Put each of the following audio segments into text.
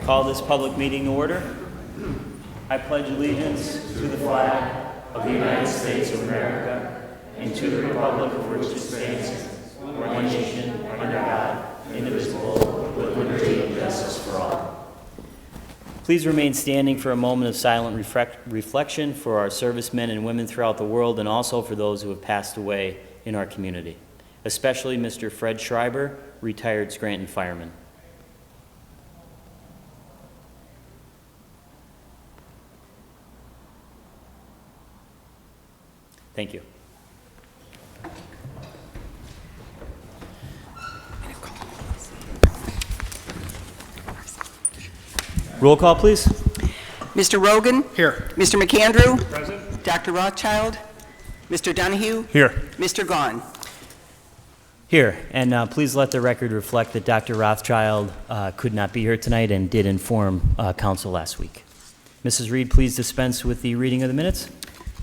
Call this public meeting to order. I pledge allegiance to the flag of the United States of America and to the republic for which it stands, one nation, under God, indivisible, with liberty and justice for all. Please remain standing for a moment of silent reflection for our servicemen and women throughout the world, and also for those who have passed away in our community, especially Mr. Fred Schreiber, retired Scranton fireman. Thank you. Roll call, please. Mr. Rogan? Here. Mr. McAndrew? Present. Dr. Rothchild? Mr. Donahue? Here. Mr. Gaughan? Here, and please let the record reflect that Dr. Rothchild could not be here tonight and did inform council last week. Mrs. Reed, please dispense with the reading of the minutes.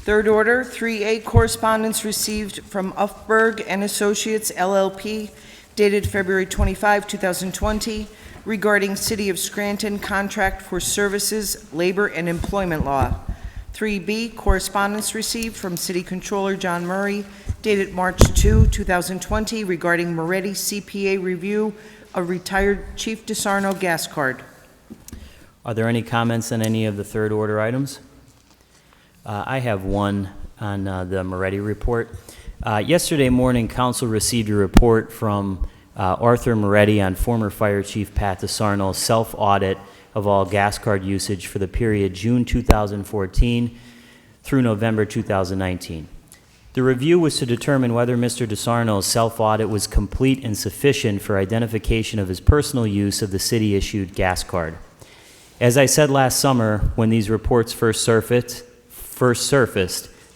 Third order, 3A, correspondence received from Ufberg and Associates, LLP, dated February 25, 2020, regarding City of Scranton contract for services, labor, and employment law. 3B, correspondence received from City Controller John Murray, dated March 2, 2020, regarding Moretti CPA review of retired Chief DeSarno gas card. Are there any comments on any of the third order items? I have one on the Moretti report. Yesterday morning, council received a report from Arthur Moretti on former Fire Chief Pat DeSarno's self-audit of all gas card usage for the period June 2014 through November 2019. The review was to determine whether Mr. DeSarno's self-audit was complete and sufficient for identification of his personal use of the city-issued gas card. As I said last summer, when these reports first surfaced,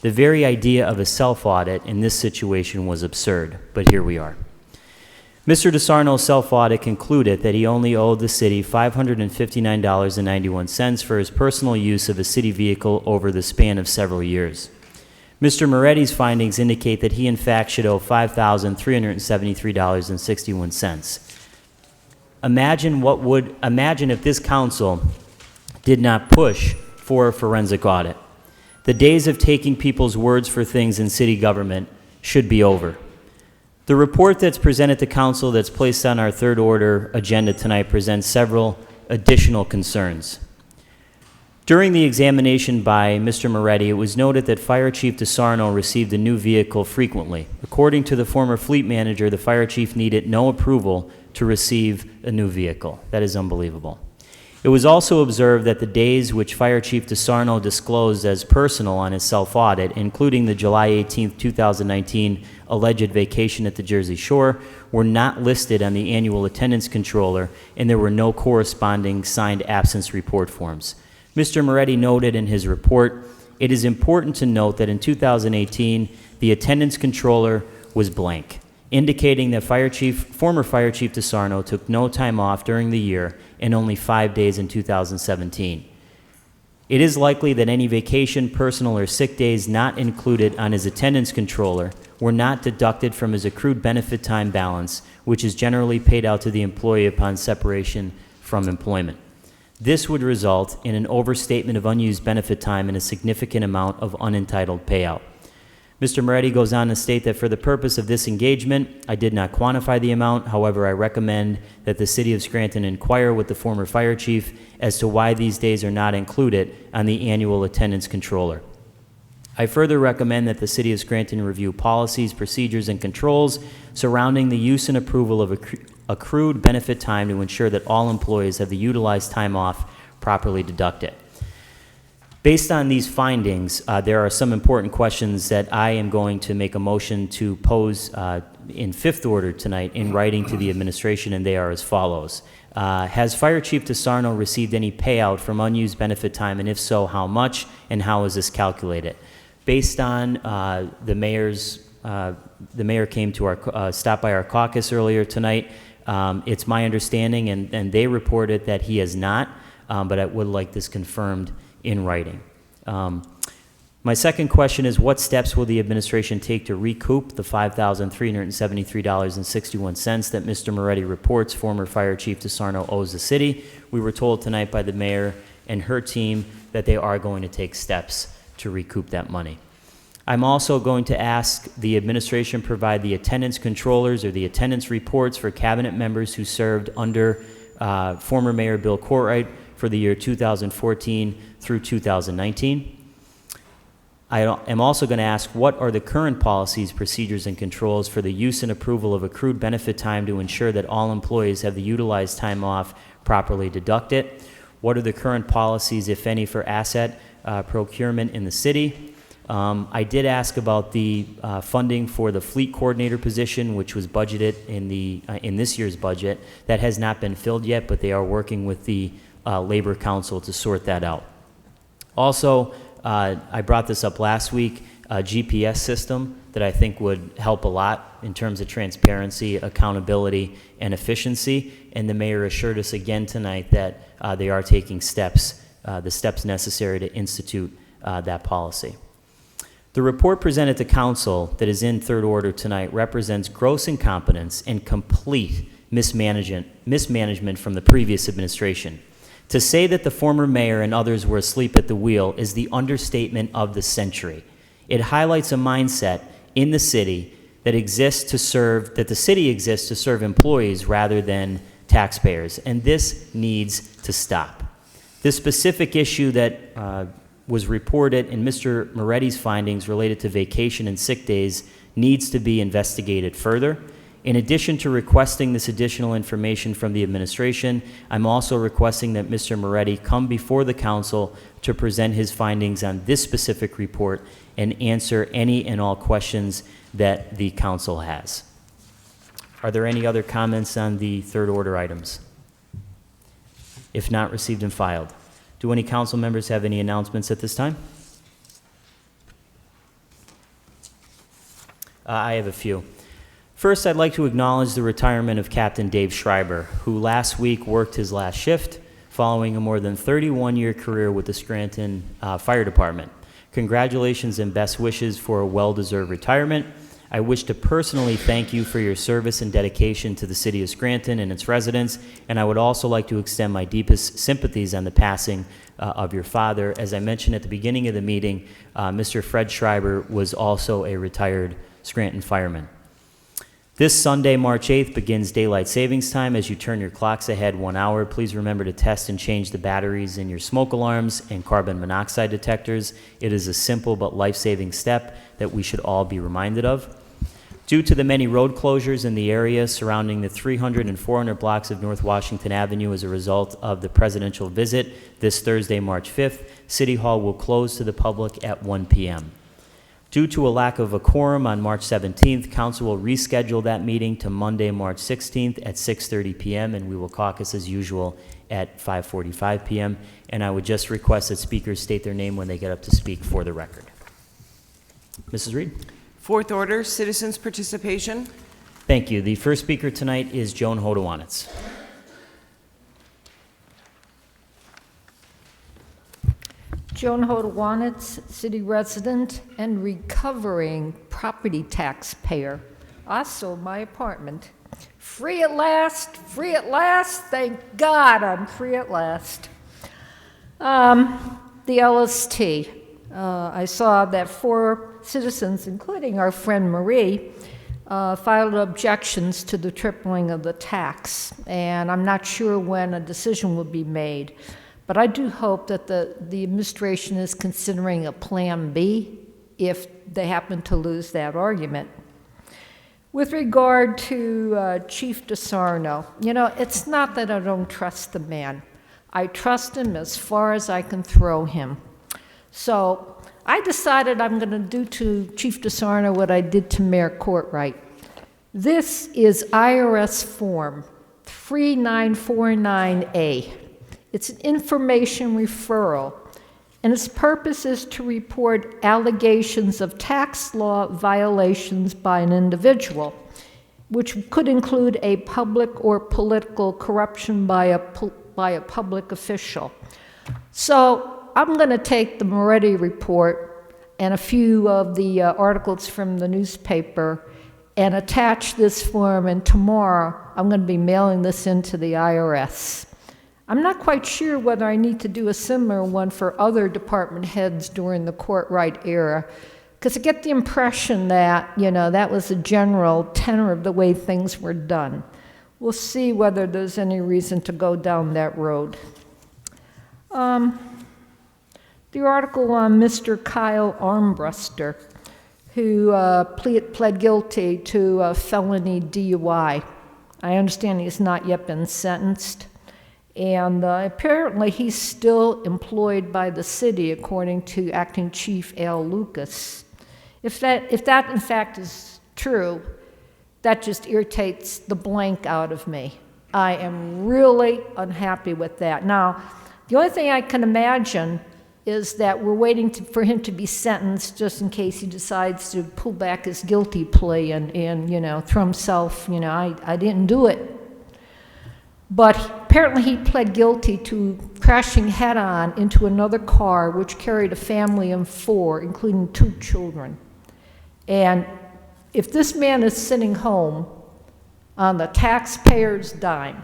the very idea of a self-audit in this situation was absurd, but here we are. Mr. DeSarno's self-audit concluded that he only owed the city $559.91 for his personal use of a city vehicle over the span of several years. Mr. Moretti's findings indicate that he in fact should owe $5,373.61. Imagine if this council did not push for a forensic audit. The days of taking people's words for things in city government should be over. The report that's presented to council that's placed on our third order agenda tonight presents several additional concerns. During the examination by Mr. Moretti, it was noted that Fire Chief DeSarno received a new vehicle frequently. According to the former fleet manager, the fire chief needed no approval to receive a new vehicle. That is unbelievable. It was also observed that the days which Fire Chief DeSarno disclosed as personal on his self-audit, including the July 18, 2019 alleged vacation at the Jersey Shore, were not listed on the annual attendance controller, and there were no corresponding signed absence report forms. Mr. Moretti noted in his report, "It is important to note that in 2018, the attendance controller was blank, indicating that former Fire Chief DeSarno took no time off during the year and only 5 days in 2017. It is likely that any vacation, personal, or sick days not included on his attendance controller were not deducted from his accrued benefit time balance, which is generally paid out to the employee upon separation from employment. This would result in an overstatement of unused benefit time and a significant amount of unentitled payout." Mr. Moretti goes on to state that for the purpose of this engagement, I did not quantify the amount. However, I recommend that the City of Scranton inquire with the former fire chief as to why these days are not included on the annual attendance controller. I further recommend that the City of Scranton review policies, procedures, and controls surrounding the use and approval of accrued benefit time to ensure that all employees have the utilized time off properly deducted. Based on these findings, there are some important questions that I am going to make a motion to pose in fifth order tonight in writing to the administration, and they are as follows. Has Fire Chief DeSarno received any payout from unused benefit time, and if so, how much, and how is this calculated? Based on the mayor came to our stopped by our caucus earlier tonight. It's my understanding, and they reported that he has not, but I would like this confirmed in writing. My second question is, what steps will the administration take to recoup the $5,373.61 that Mr. Moretti reports former Fire Chief DeSarno owes the city? We were told tonight by the mayor and her team that they are going to take steps to recoup that money. I'm also going to ask the administration provide the attendance controllers or the attendance reports for cabinet members who served under former Mayor Bill Courtright for the year 2014 through 2019. I am also going to ask, what are the current policies, procedures, and controls for the use and approval of accrued benefit time to ensure that all employees have the utilized time off properly deducted? What are the current policies, if any, for asset procurement in the city? I did ask about the funding for the fleet coordinator position, which was budgeted in this year's budget. That has not been filled yet, but they are working with the Labor Council to sort that out. Also, I brought this up last week, a GPS system that I think would help a lot in terms of transparency, accountability, and efficiency. And the mayor assured us again tonight that they are taking steps, the steps necessary to institute that policy. The report presented to council that is in third order tonight represents gross incompetence and complete mismanagement from the previous administration. To say that the former mayor and others were asleep at the wheel is the understatement of the century. It highlights a mindset in the city that the city exists to serve employees rather than taxpayers, and this needs to stop. This specific issue that was reported in Mr. Moretti's findings related to vacation and sick days needs to be investigated further. In addition to requesting this additional information from the administration, I'm also requesting that Mr. Moretti come before the council to present his findings on this specific report and answer any and all questions that the council has. Are there any other comments on the third order items? If not, received and filed. Do any council members have any announcements at this time? I have a few. First, I'd like to acknowledge the retirement of Captain Dave Schreiber, who last week worked his last shift following a more than 31-year career with the Scranton Fire Department. Congratulations and best wishes for a well-deserved retirement. I wish to personally thank you for your service and dedication to the city of Scranton and its residents, and I would also like to extend my deepest sympathies on the passing of your father. As I mentioned at the beginning of the meeting, Mr. Fred Schreiber was also a retired Scranton fireman. This Sunday, March 8th, begins daylight savings time. As you turn your clocks ahead 1 hour, please remember to test and change the batteries in your smoke alarms and carbon monoxide detectors. It is a simple but life-saving step that we should all be reminded of. Due to the many road closures in the area surrounding the 300 and 400 blocks of North Washington Avenue as a result of the presidential visit this Thursday, March 5th, City Hall will close to the public at 1 p.m. Due to a lack of a quorum on March 17th, council will reschedule that meeting to Monday, March 16th at 6:30 p.m., and we will caucus as usual at 5:45 p.m. And I would just request that speakers state their name when they get up to speak for the record. Mrs. Reed. Fourth order, citizens' participation. Thank you. The first speaker tonight is Joan Hodowanitz. Joan Hodowanitz, city resident and recovering property taxpayer. Also, my apartment. Free at last, thank God I'm free at last. The LST. I saw that 4 citizens, including our friend Marie, filed objections to the tripling of the tax, and I'm not sure when a decision will be made. But I do hope that the administration is considering a plan B if they happen to lose that argument. With regard to Chief DeSarno, it's not that I don't trust the man. I trust him as far as I can throw him. So I decided I'm going to do to Chief DeSarno what I did to Mayor Courtright. This is IRS Form 3949A. It's an information referral, and its purpose is to report allegations of tax law violations by an individual, which could include a public or political corruption by a public official. So I'm going to take the Moretti report and a few of the articles from the newspaper and attach this form, and tomorrow I'm going to be mailing this into the IRS. I'm not quite sure whether I need to do a similar one for other department heads during the Courtright era, because I get the impression that, that was the general tenor of the way things were done. We'll see whether there's any reason to go down that road. The article on Mr. Kyle Armbruster, who pled guilty to a felony DUI. I understand he's not yet been sentenced. And apparently he's still employed by the city, according to Acting Chief Al Lucas. If that in fact is true, that just irritates the blank out of me. I am really unhappy with that. Now, the only thing I can imagine is that we're waiting for him to be sentenced just in case he decides to pull back his guilty plea and throw himself, I didn't do it. But apparently he pled guilty to crashing head-on into another car which carried a family of 4, including 2 children. And if this man is sitting home on the taxpayer's dime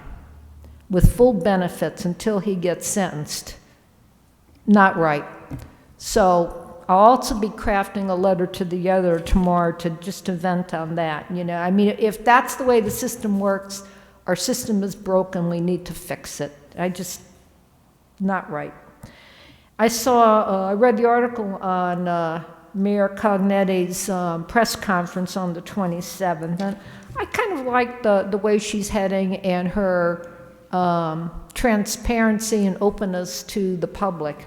with full benefits until he gets sentenced, not right. So I'll also be crafting a letter to the editor tomorrow to vent on that. If that's the way the system works, our system is broken, we need to fix it. Not right. I read the article on Mayor Cognetti's press conference on the 27th, and I kind of like the way she's heading and her transparency and openness to the public.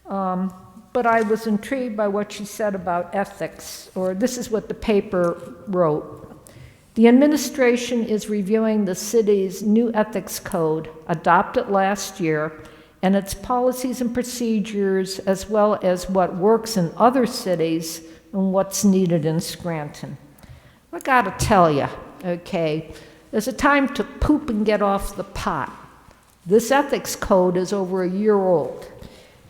But I was intrigued by what she said about ethics, or this is what the paper wrote. The administration is reviewing the city's new ethics code, adopted last year, and its policies and procedures, as well as what works in other cities and what's needed in Scranton. I gotta tell you, okay, there's a time to poop and get off the pot. This ethics code is over a year old.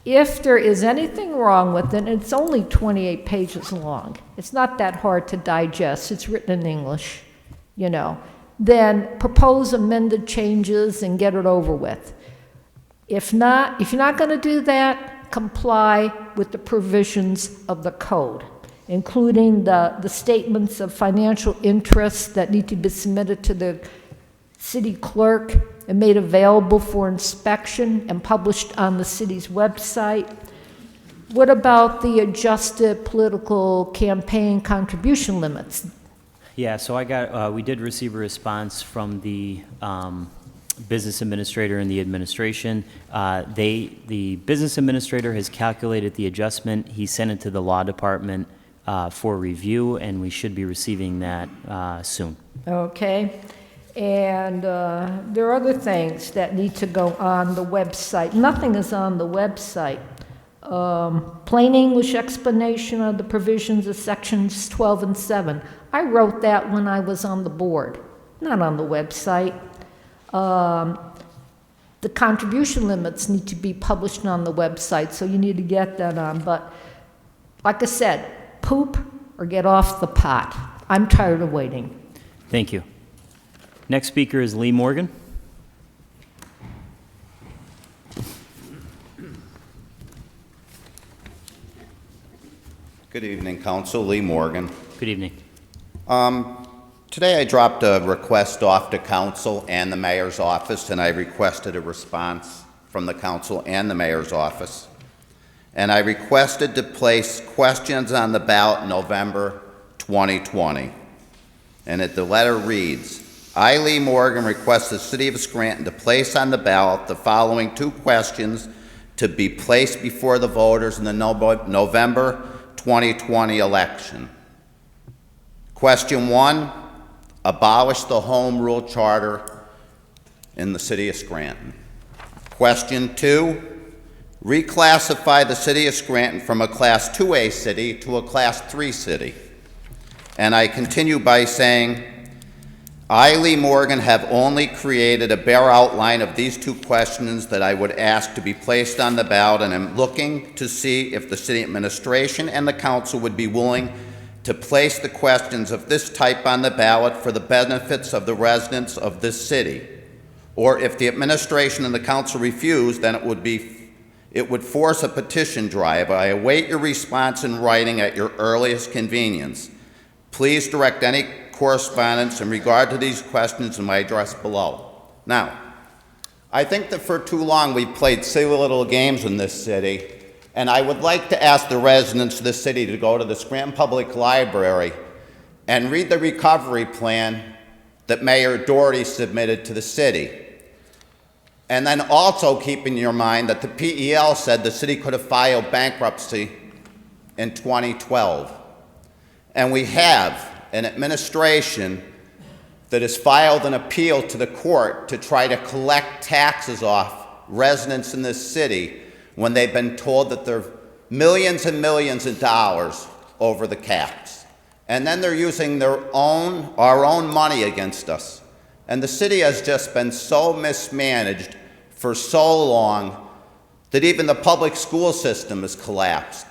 If there is anything wrong with it, and it's only 28 pages long, it's not that hard to digest, it's written in English, then propose amended changes and get it over with. If you're not going to do that, comply with the provisions of the code, including the statements of financial interests that need to be submitted to the city clerk and made available for inspection and published on the city's website. What about the adjusted political campaign contribution limits? Yeah, so we did receive a response from the business administrator and the administration. The business administrator has calculated the adjustment. He sent it to the law department for review, and we should be receiving that soon. Okay. And there are other things that need to go on the website. Nothing is on the website. Plain English explanation of the provisions of sections 12 and 7. I wrote that when I was on the board, not on the website. The contribution limits need to be published on the website, so you need to get that on. But like I said, poop or get off the pot. I'm tired of waiting. Thank you. Next speaker is Lee Morgan. Good evening, Council. Lee Morgan. Good evening. Today I dropped a request off to Council and the Mayor's office, and I requested a response from the Council and the Mayor's office. And I requested to place questions on the ballot in November 2020. And the letter reads, I, Lee Morgan, request the City of Scranton to place on the ballot the following 2 questions to be placed before the voters in the November 2020 election. Question 1, abolish the Home Rule Charter in the City of Scranton. Question 2, reclassify the City of Scranton from a Class 2A city to a Class 3 city. And I continue by saying, I, Lee Morgan, have only created a bare outline of these two questions that I would ask to be placed on the ballot, and am looking to see if the city administration and the council would be willing to place the questions of this type on the ballot for the benefits of the residents of this city. Or if the administration and the council refuse, then it would force a petition drive. I await your response in writing at your earliest convenience. Please direct any correspondence in regard to these questions in my address below. Now, I think that for too long we've played silly little games in this city, and I would like to ask the residents of this city to go to the Scranton Public Library and read the recovery plan that Mayor Doherty submitted to the city. And then also keep in your mind that the PEL said the city could have filed bankruptcy in 2012. And we have an administration that has filed an appeal to the court to try to collect taxes off residents in this city when they've been told that they're millions and millions of dollars over the caps. And then they're using our own money against us. And the city has just been so mismanaged for so long that even the public school system has collapsed.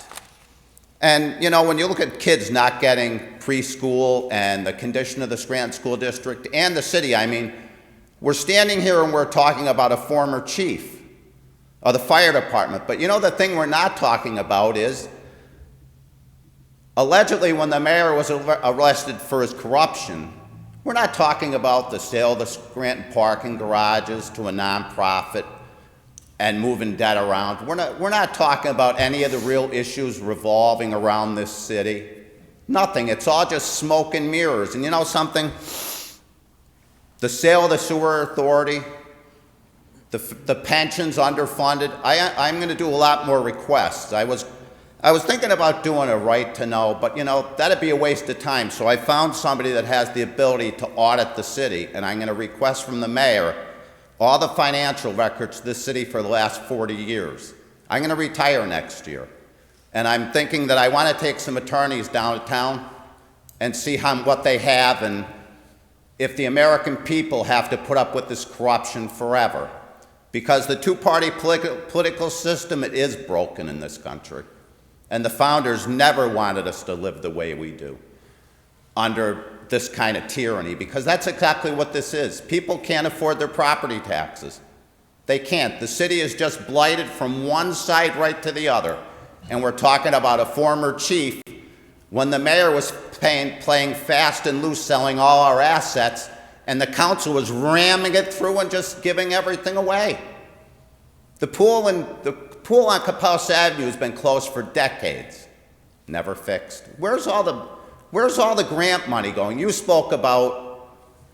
And, you know, when you look at kids not getting preschool and the condition of the Scranton School District and the city, I mean, we're standing here and we're talking about a former chief of the fire department. But you know, the thing we're not talking about is, allegedly when the mayor was arrested for his corruption, we're not talking about the sale of the Scranton parking garages to a nonprofit and moving debt around. We're not talking about any of the real issues revolving around this city. Nothing. It's all just smoke and mirrors. And you know something? The sale of the sewer authority, the pensions underfunded. I'm going to do a lot more requests. I was thinking about doing a right to know, but you know, that'd be a waste of time. So I found somebody that has the ability to audit the city, and I'm going to request from the mayor all the financial records of this city for the last 40 years. I'm going to retire next year. And I'm thinking that I want to take some attorneys down to town and see what they have, and if the American people have to put up with this corruption forever. Because the two-party political system, it is broken in this country. And the founders never wanted us to live the way we do under this kind of tyranny, because that's exactly what this is. People can't afford their property taxes. They can't. The city is just blighted from one side right to the other. And we're talking about a former chief when the mayor was playing fast and loose, selling all our assets, and the council was ramming it through and just giving everything away. The pool on Capellas Avenue has been closed for decades, never fixed. Where's all the grant money going? You spoke about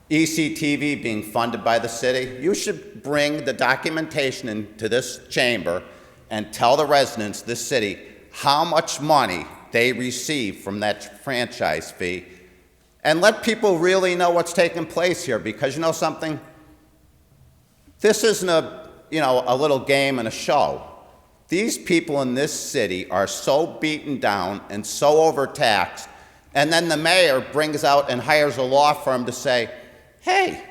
ECTV being funded by the city. You should bring the documentation into this chamber and tell the residents of this city how much money they receive from that franchise fee, and let people really know what's taking place here. Because you know something? This isn't a little game and a show. These people in this city are so beaten down and so overtaxed, and then the mayor brings out and hires a law firm to say, hey,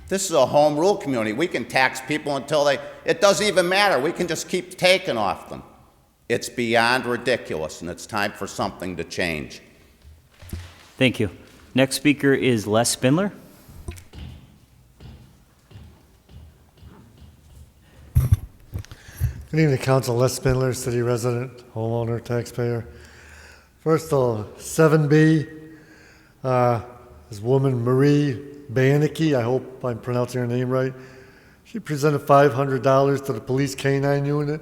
this is a home rule community. We can tax people until it doesn't even matter. We can just keep taking off them. It's beyond ridiculous, and it's time for something to change. Thank you. Next speaker is Les Spindler. Good evening, Council. Les Spindler, city resident, homeowner, taxpayer. First of all, 7B, this woman, Marie Banicki, I hope I'm pronouncing her name right. She presented $500 to the police canine unit.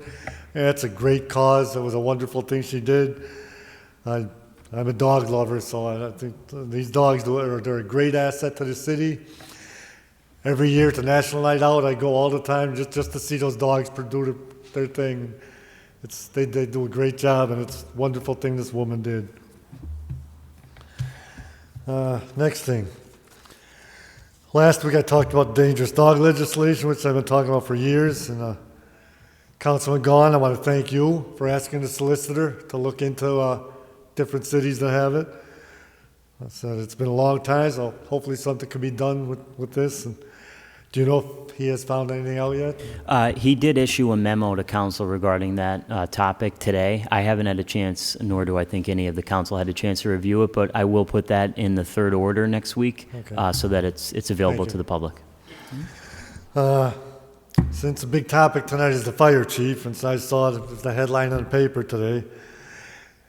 And that's a great cause. It was a wonderful thing she did. I'm a dog lover, so I think these dogs, they're a great asset to the city. Every year, it's a National Night Out. I go all the time just to see those dogs do their thing. They do a great job, and it's a wonderful thing this woman did. Next thing. Last week I talked about dangerous dog legislation, which I've been talking about for years. And Councilman Gaughan, I want to thank you for asking the solicitor to look into different cities that have it. I said it's been a long time, so hopefully something can be done with this. And do you know if he has found anything out yet? He did issue a memo to council regarding that topic today. I haven't had a chance, nor do I think any of the council had a chance to review it, but I will put that in the third order next week so that it's available to the public. Since the big topic tonight is the fire chief, and so I saw the headline on the paper today,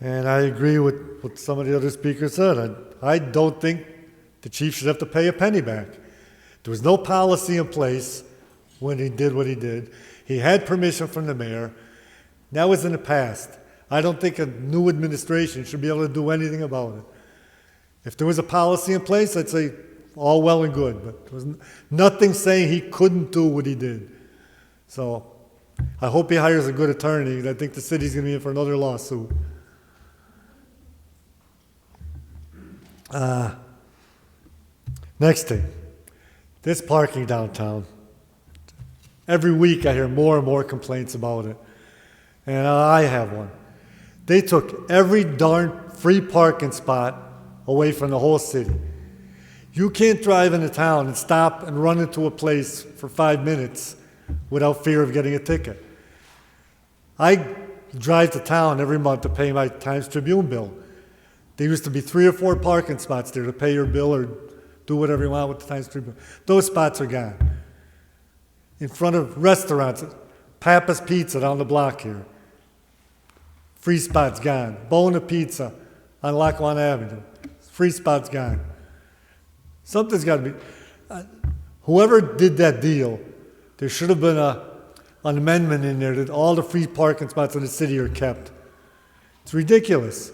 and I agree with what some of the other speakers said. I don't think the chief should have to pay a penny back. There was no policy in place when he did what he did. He had permission from the mayor. That was in the past. I don't think a new administration should be able to do anything about it. If there was a policy in place, I'd say all well and good, but there was nothing saying he couldn't do what he did. So I hope he hires a good attorney. I think the city's going to be in for another lawsuit. Next thing, this parking downtown. Every week I hear more and more complaints about it. And I have one. They took every darn free parking spot away from the whole city. You can't drive into town and stop and run into a place for 5 minutes without fear of getting a ticket. I drive to town every month to pay my Times Tribune bill. There used to be 3 or 4 parking spots there to pay your bill or do whatever you want with the Times Tribune. Those spots are gone. In front of restaurants, Papa's Pizza down the block here. Free spot's gone. Bona Pizza on Lackawanna Avenue. Free spot's gone. Something's got to be. Whoever did that deal, there should have been an amendment in there that all the free parking spots in the city are kept. It's ridiculous.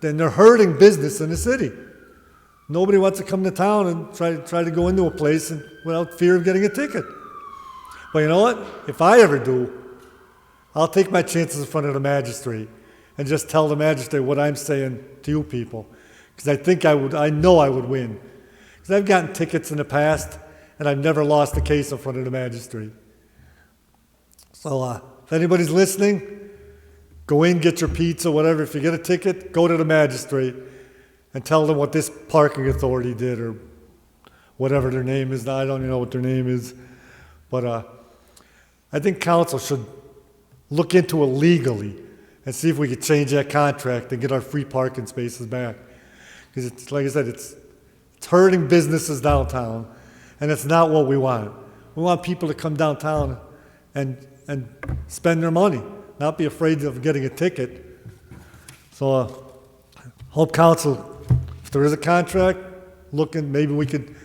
Then they're hurting business in the city. Nobody wants to come to town and try to go into a place without fear of getting a ticket. But you know what? If I ever do, I'll take my chances in front of the magistrate and just tell the magistrate what I'm saying to you people. Because I know I would win. Because I've gotten tickets in the past, and I've never lost a case in front of the magistrate. So if anybody's listening, go in, get your pizza, whatever. If you get a ticket, go to the magistrate and tell them what this parking authority did or whatever their name is. I don't even know what their name is. But I think council should look into it legally and see if we could change that contract and get our free parking spaces back. Because it's, like I said, it's hurting businesses downtown, and it's not what we want. We want people to come downtown and spend their money, not be afraid of getting a ticket. So hope council, if there is a contract, maybe we could,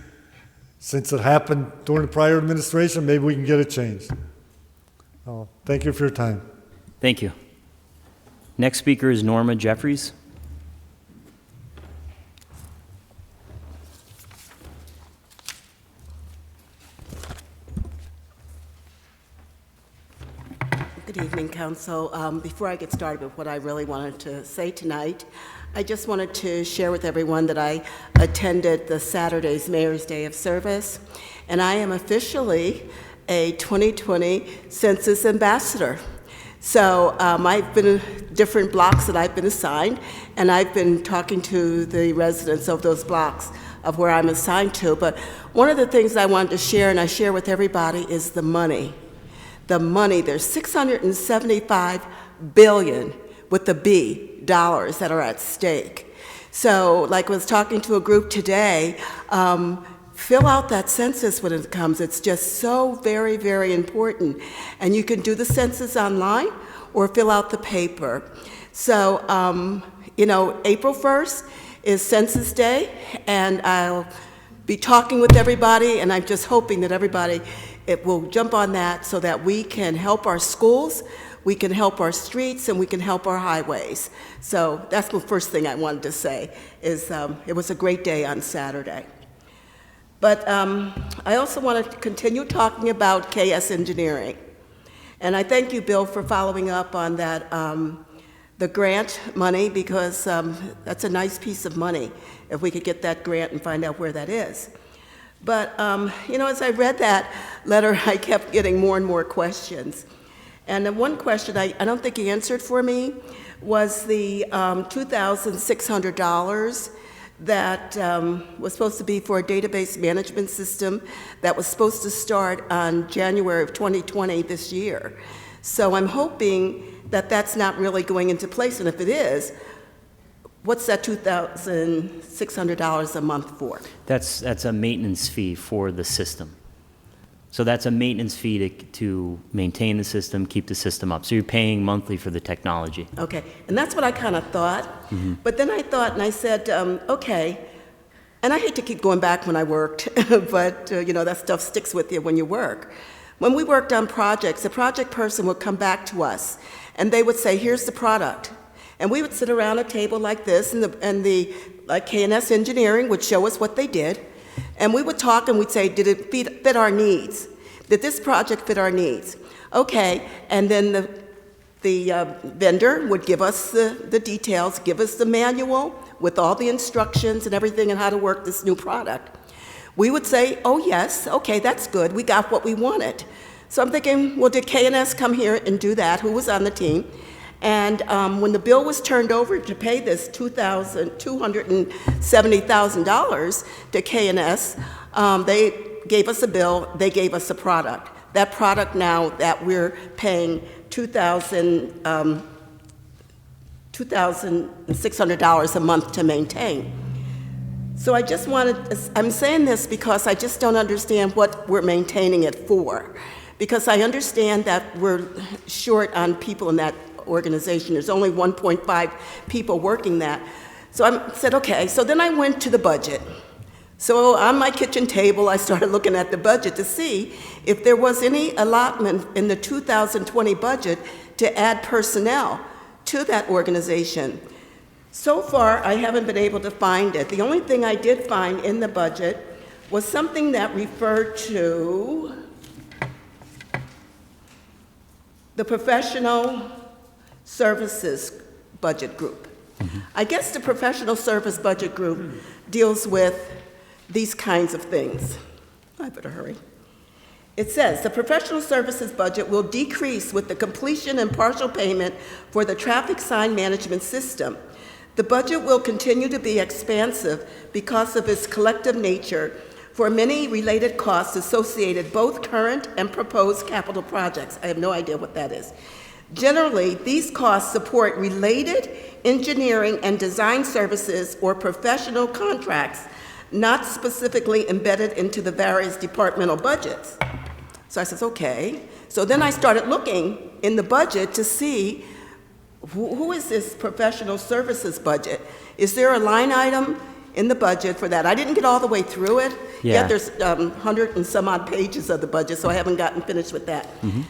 since it happened during the prior administration, maybe we can get it changed. Thank you for your time. Thank you. Next speaker is Norma Jeffries. Good evening, Council. Before I get started with what I really wanted to say tonight, I just wanted to share with everyone that I attended the Saturday's Mayor's Day of Service, and I am officially a 2020 Census Ambassador. So I've been in different blocks that I've been assigned, and I've been talking to the residents of those blocks of where I'm assigned to. But one of the things I wanted to share, and I share with everybody, is the money. The money, there's $675 billion with the B, dollars that are at stake. So like I was talking to a group today, fill out that census when it comes. It's just so very, very important. And you can do the census online or fill out the paper. So, April 1st is Census Day, and I'll be talking with everybody, and I'm just hoping that everybody will jump on that so that we can help our schools, we can help our streets, and we can help our highways. So that's the first thing I wanted to say, is it was a great day on Saturday. But I also want to continue talking about KS Engineering. And I thank you, Bill, for following up on that, the grant money, because that's a nice piece of money, if we could get that grant and find out where that is. But, as I read that letter, I kept getting more and more questions. And the one question I don't think he answered for me was the $2,600 that was supposed to be for a database management system that was supposed to start on January of 2020 this year. So I'm hoping that that's not really going into place, and if it is, what's that $2,600 a month for? That's a maintenance fee for the system. So that's a maintenance fee to maintain the system, keep the system up. So you're paying monthly for the technology. Okay, and that's what I kind of thought. But then I thought, and I said, okay, and I hate to keep going back when I worked, but that stuff sticks with you when you work. When we worked on projects, the project person would come back to us, and they would say, here's the product. And we would sit around a table like this, and the K&S Engineering would show us what they did. And we would talk and we'd say, did it fit our needs? Did this project fit our needs? Okay, and then the vendor would give us the details, give us the manual with all the instructions and everything and how to work this new product. We would say, oh yes, okay, that's good, we got what we wanted. So I'm thinking, well, did K&S come here and do that? Who was on the team? And when the bill was turned over to pay this $270,000 to K&S, they gave us a bill, they gave us a product. That product now that we're paying $2,600 a month to maintain. So I'm saying this because I just don't understand what we're maintaining it for. Because I understand that we're short on people in that organization. There's only 1.5 people working that. So I said, okay, so then I went to the budget. So on my kitchen table, I started looking at the budget to see if there was any allotment in the 2020 budget to add personnel to that organization. So far, I haven't been able to find it. The only thing I did find in the budget was something that referred to the professional services budget group. I guess the professional service budget group deals with these kinds of things. I better hurry. It says, the professional services budget will decrease with the completion and partial payment for the traffic sign management system. The budget will continue to be expansive because of its collective nature for many related costs associated both current and proposed capital projects. I have no idea what that is. Generally, these costs support related engineering and design services or professional contracts not specifically embedded into the various departmental budgets. So I says, okay. So then I started looking in the budget to see who is this professional services budget? Is there a line item in the budget for that? I didn't get all the way through it. Yeah. Yet there's 100 and some odd pages of the budget, so I haven't gotten finished with that.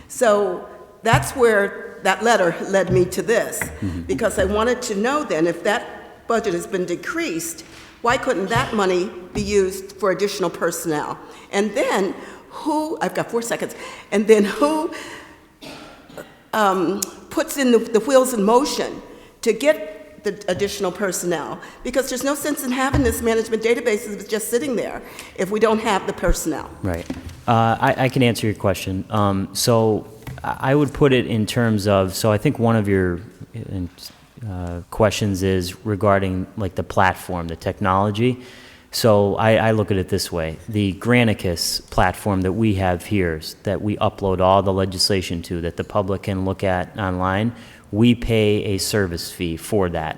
So that's where that letter led me to this, because I wanted to know then if that budget has been decreased, why couldn't that money be used for additional personnel? And then who, I've got 4 seconds, and then who puts in the wheels in motion to get the additional personnel? Because there's no sense in having this management database if it's just sitting there if we don't have the personnel. Right. I can answer your question. So I would put it in terms of, so I think one of your questions is regarding like the platform, the technology. So I look at it this way. The Granicus platform that we have here, that we upload all the legislation to, that the public can look at online, we pay a service fee for that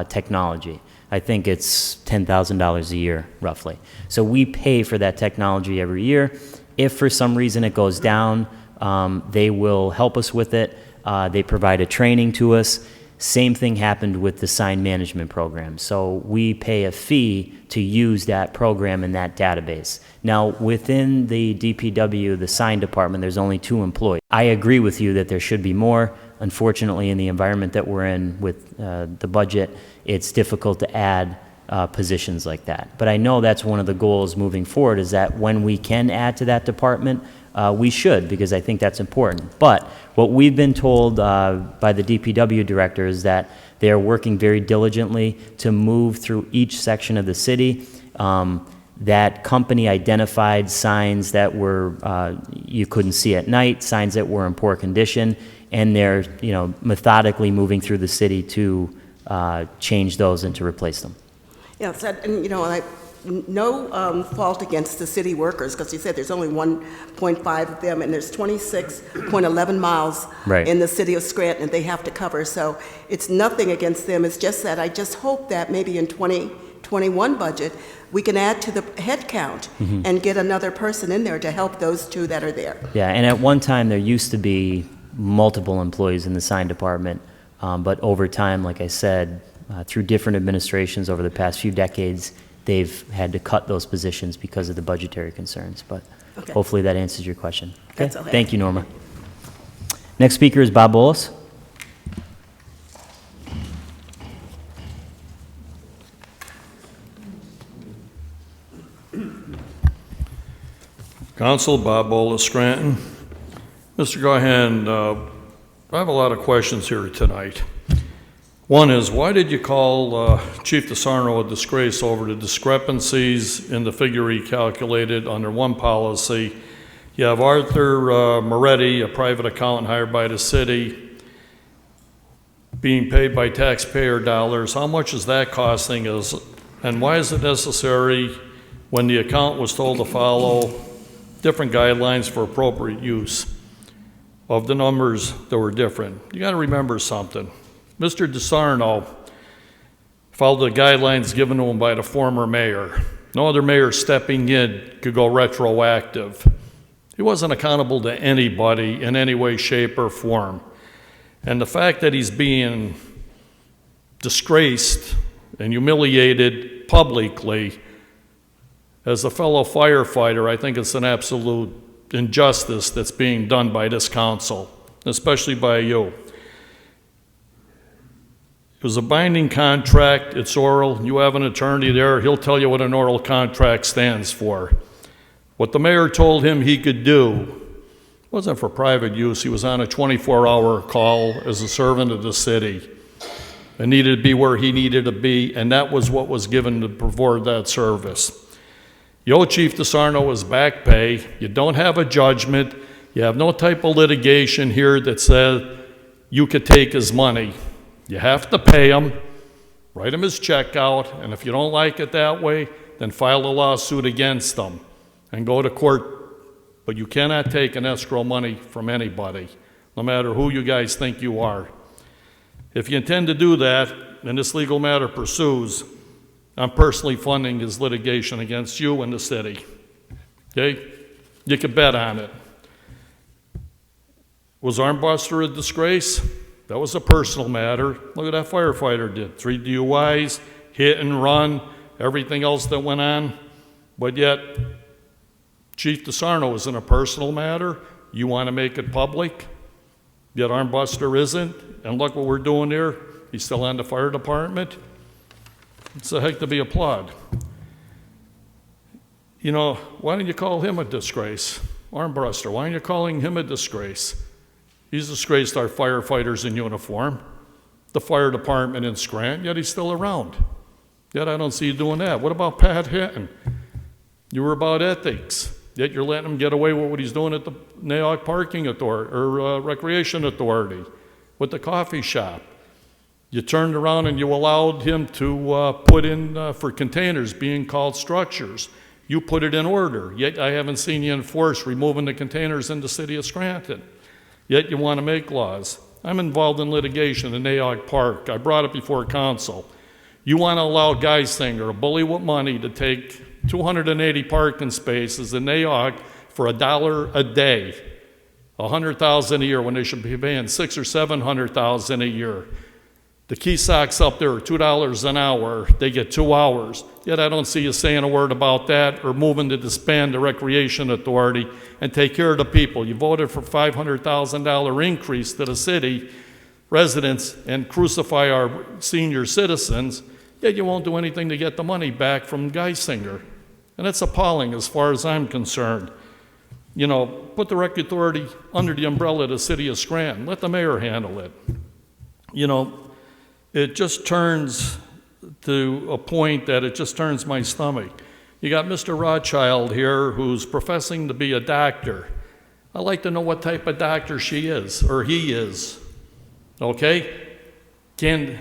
technology. I think it's $10,000 a year, roughly. So we pay for that technology every year. If for some reason it goes down, they will help us with it. They provide a training to us. Same thing happened with the sign management program. So we pay a fee to use that program and that database. Now, within the DPW, the sign department, there's only 2 employees. I agree with you that there should be more. Unfortunately, in the environment that we're in with the budget, it's difficult to add positions like that. But I know that's one of the goals moving forward, is that when we can add to that department, we should, because I think that's important. But what we've been told by the DPW director is that they are working very diligently to move through each section of the city. That company identified signs that were you couldn't see at night, signs that were in poor condition, and they're methodically moving through the city to change those and to replace them. Yes, and no fault against the city workers, because you said there's only 1.5 of them, and there's 26.11 miles Right. in the city of Scranton they have to cover. So it's nothing against them. It's just that I just hope that maybe in 2021 budget, we can add to the head count and get another person in there to help those two that are there. Yeah, and at one time, there used to be multiple employees in the sign department, but over time, like I said, through different administrations over the past few decades, they've had to cut those positions because of the budgetary concerns, but Okay. hopefully that answers your question. Okay, That's okay. thank you, Norma. Next speaker is Bob Bolus. Council, Bob Bolus, Scranton. Mr. Gaughan, I have a lot of questions here tonight. One is, why did you call Chief DeSarno a disgrace over the discrepancies in the figure he calculated under one policy? You have Arthur Moretti, a private accountant hired by the city, being paid by taxpayer dollars. How much is that costing us? And why is it necessary when the accountant was told to follow different guidelines for appropriate use of the numbers that were different? You got to remember something. Mr. DeSarno followed the guidelines given to him by the former mayor. No other mayor stepping in could go retroactive. He wasn't accountable to anybody in any way, shape, or form. And the fact that he's being disgraced and humiliated publicly as a fellow firefighter, I think it's an absolute injustice that's being done by this council, especially by you. It was a binding contract, it's oral, you have an attorney there, he'll tell you what an oral contract stands for. What the mayor told him he could do wasn't for private use, he was on a 24-hour call as a servant of the city and needed to be where he needed to be, and that was what was given to provide that service. You owe Chief DeSarno his back pay, you don't have a judgment, you have no type of litigation here that says you could take his money. You have to pay him, write him his check out, and if you don't like it that way, then file a lawsuit against him and go to court. But you cannot take an escrow money from anybody, no matter who you guys think you are. If you intend to do that, and this legal matter pursues, I'm personally funding his litigation against you and the city. Okay? You can bet on it. Was Armbuster a disgrace? That was a personal matter. Look what that firefighter did. 3 DUIs, hit and run, everything else that went on. But yet, Chief DeSarno isn't a personal matter. You want to make it public, yet Armbuster isn't. And look what we're doing here. He's still on the fire department. It's a heck to be applauded. You know, why don't you call him a disgrace? Armbuster, why aren't you calling him a disgrace? He's disgraced our firefighters in uniform, the fire department in Scranton, yet he's still around. Yet I don't see you doing that. What about Pat Hinton? You were about ethics, yet you're letting him get away with what he's doing at the Nayoc Parking Authority, or Recreation Authority, with the coffee shop. You turned around and you allowed him to put in for containers being called structures. You put it in order, yet I haven't seen you enforce removing the containers in the city of Scranton. Yet you want to make laws. I'm involved in litigation in Nayoc Park. I brought it before council. You want to allow Geisinger, a bully with money, to take 280 parking spaces in Nayoc for $1 a day, $100,000 a year, when they should be paying $600,000 or $700,000 a year. The Keysocks up there are $2 an hour. They get 2 hours. Yet I don't see you saying a word about that or moving to disband the Recreation Authority and take care of the people. You voted for $500,000 increase to the city residents and crucify our senior citizens, yet you won't do anything to get the money back from Geisinger. And it's appalling as far as I'm concerned. You know, put the Rec Authority under the umbrella of the city of Scranton. Let the mayor handle it. You know, it just turns to a point that it just turns my stomach. You got Mr. Rothchild here who's professing to be a doctor. I'd like to know what type of doctor she is, or he is, okay? Can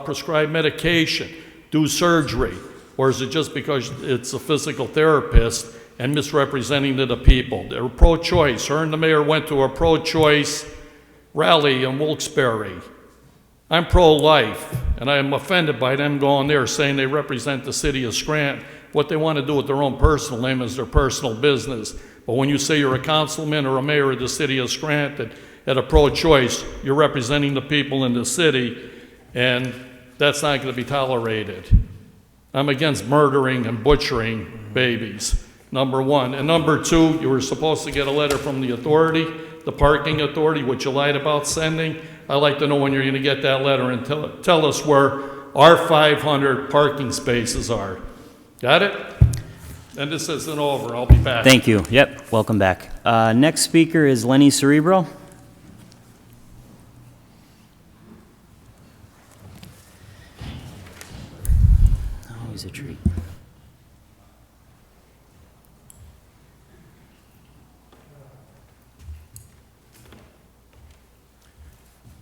prescribe medication. do surgery? Or is it just because it's a physical therapist and misrepresenting to the people? They're pro-choice. Her and the mayor went to a pro-choice rally in Wilkes-Barre. I'm pro-life, and I am offended by them going there saying they represent the city of Scranton. What they want to do with their own personal name is their personal business. But when you say you're a councilman or a mayor of the city of Scranton at a pro-choice, you're representing the people in the city, and that's not going to be tolerated. I'm against murdering and butchering babies, number one. And number two, you were supposed to get a letter from the authority, the parking authority, which you lied about sending. I'd like to know when you're going to get that letter and tell us where our 500 parking spaces are. Got it? And this isn't over. I'll be back. Thank you. Yep, welcome back. Next speaker is Lenny Cerebro. Always a treat.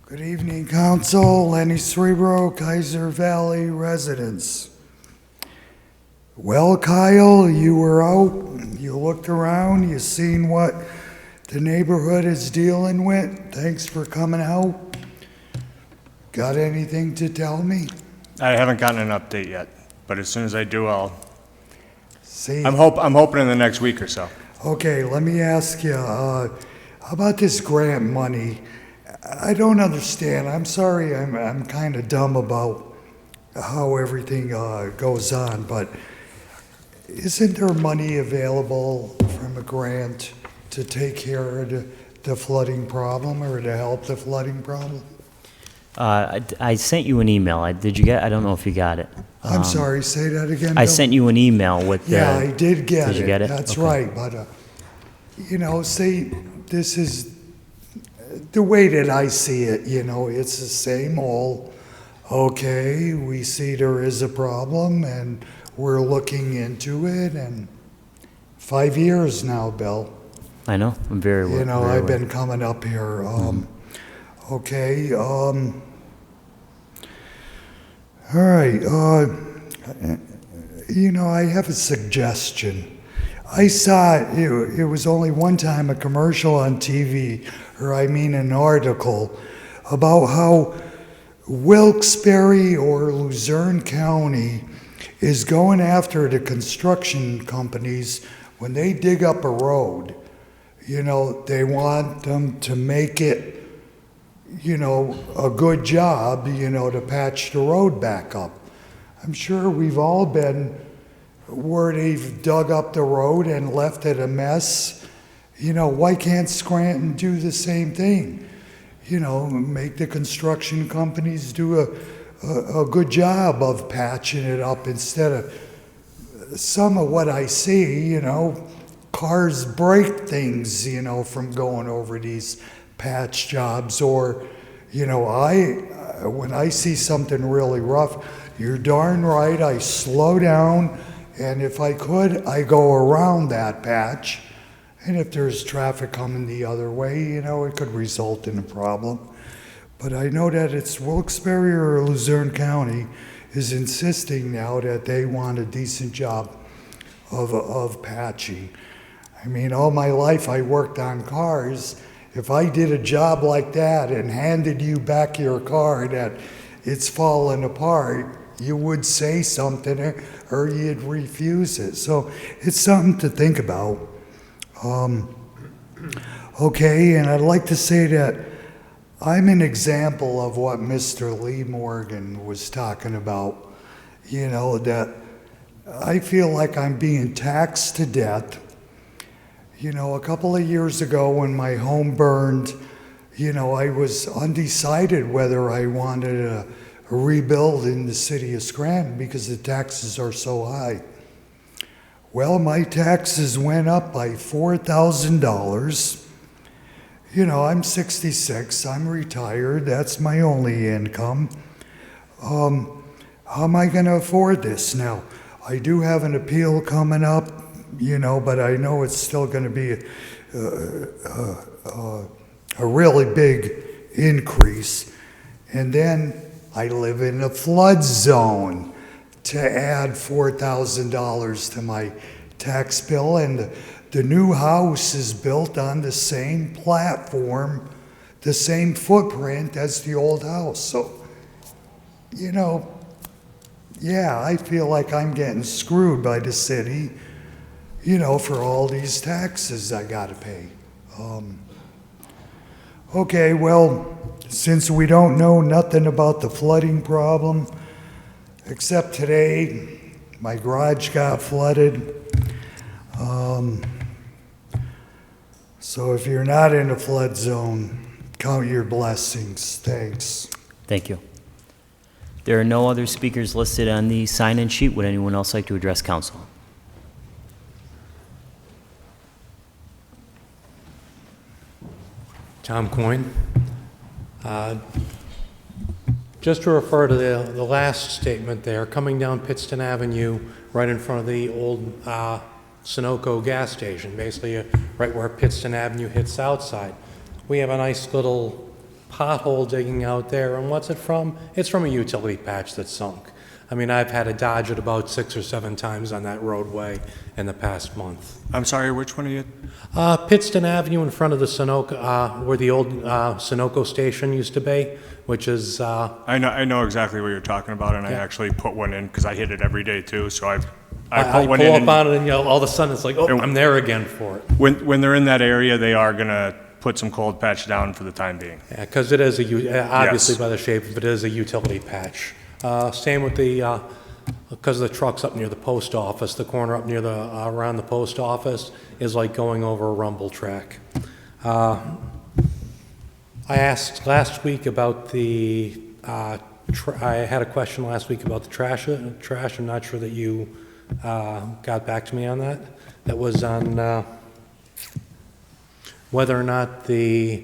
Good evening, Council. Lenny Cerebro, Kaiser Valley residents. Well, Kyle, you were out, you looked around, you seen what the neighborhood is dealing with. Thanks for coming out. Got anything to tell me? I haven't gotten an update yet, but as soon as I do, I'll. See, I'm hoping in the next week or so. okay, let me ask you, how about this grant money? I don't understand. I'm sorry, I'm kind of dumb about how everything goes on, but isn't there money available from a grant to take care of the flooding problem or to help the flooding problem? I sent you an email. Did you get? I don't know if you got it. I'm sorry, say that again, I Bill? sent you an email with the. Yeah, I did get it. Did you get it? That's Okay. right, but, see, this is the way that I see it, it's the same old, okay, we see there is a problem and we're looking into it, and 5 years now, Bill. I know. I'm very well. I've been coming up here. Okay. All right. I have a suggestion. I saw it was only one time a commercial on TV, an article about how Wilkes-Barre or Luzerne County is going after the construction companies when they dig up a road. They want them to make it, a good job, to patch the road back up. I'm sure we've all been where they've dug up the road and left it a mess. Why can't Scranton do the same thing? Make the construction companies do a good job of patching it up instead of some of what I see, cars break things, from going over these patch jobs, or, when I see something really rough, you're darn right, I slow down, and if I could, I go around that patch. And if there's traffic coming the other way, it could result in a problem. But I know that it's Wilkes-Barre or Luzerne County is insisting now that they want a decent job of patching. All my life I worked on cars. If I did a job like that and handed you back your car that it's falling apart, you would say something or you'd refuse it. So it's something to think about. Okay, and I'd like to say that I'm an example of what Mr. Lee Morgan was talking about. That I feel like I'm being taxed to death. A couple of years ago when my home burned, I was undecided whether I wanted a rebuild in the city of Scranton because the taxes are so high. Well, my taxes went up by $4,000. I'm 66, I'm retired, that's my only income. How am I going to afford this now? I do have an appeal coming up, but I know it's still going to be a really big increase. And then I live in a flood zone. to add $4,000 to my tax bill, and the new house is built on the same platform, the same footprint as the old house. So, you know, yeah, I feel like I'm getting screwed by the city, you know, for all these taxes I gotta pay. Okay, well, since we don't know nothing about the flooding problem, except today, my garage got flooded. So if you're not in a flood zone, count your blessings. Thanks. Thank you. There are no other speakers listed on the sign-in sheet. Would anyone else like to address council? Tom Coyne. Just to refer to the last statement there, coming down Pittston Avenue, right in front of the old Sunoco gas station, basically right where Pittston Avenue hits outside. We have a nice little pothole digging out there, and what's it from? It's from a utility patch that's sunk. I mean, I've had to dodge it about 6 or 7 times on that roadway in the past month. I'm sorry, which one are you? Pittston Avenue in front of the Sunoco, where the old Sunoco station used to be, which is... I know exactly what you're talking about, and I actually put one in because I hit it every day too. So I put one in. I pull up on it, and all of a sudden it's like, oh, I'm there again for it. When they're in that area, they are gonna put some cold patch down for the time being. Yeah, because it is obviously Yes. by the shape of it is a utility patch. Same with the because the truck's up near the post office. The corner up near the around the post office is like going over a rumble track. I asked last week about the. I had a question last week about the trash. I'm not sure that you got back to me on that. That was on whether or not the